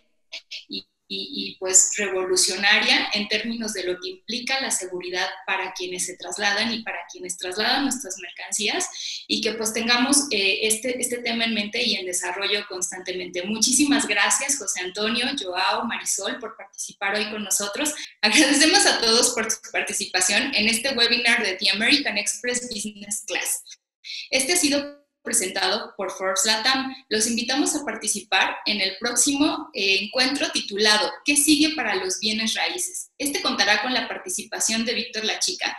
y pues revolucionaria en términos de lo que implica la seguridad para quienes se trasladan y para quienes trasladan nuestras mercancías, y que pues tengamos este tema en mente y en desarrollo constantemente. Muchísimas gracias, José Antonio, Joao, Marisol, por participar hoy con nosotros. Agradecemos a todos por su participación en este webinar de The American Express Business Class. Este ha sido presentado por Forbes LATAM. Los invitamos a participar en el próximo encuentro titulado ¿Qué sigue para los bienes raíces? Este contará con la participación de Víctor Lachica,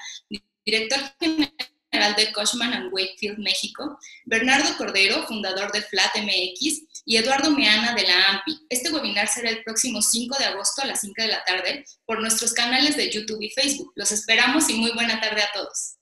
director general de Cushman & Wakefield México, Bernardo Cordero, fundador de Flat MX, y Eduardo Meana de la AMPI. Este webinar será el próximo 5 de agosto a las 5 de la tarde por nuestros canales de YouTube y Facebook. Los esperamos y muy buena tarde a todos.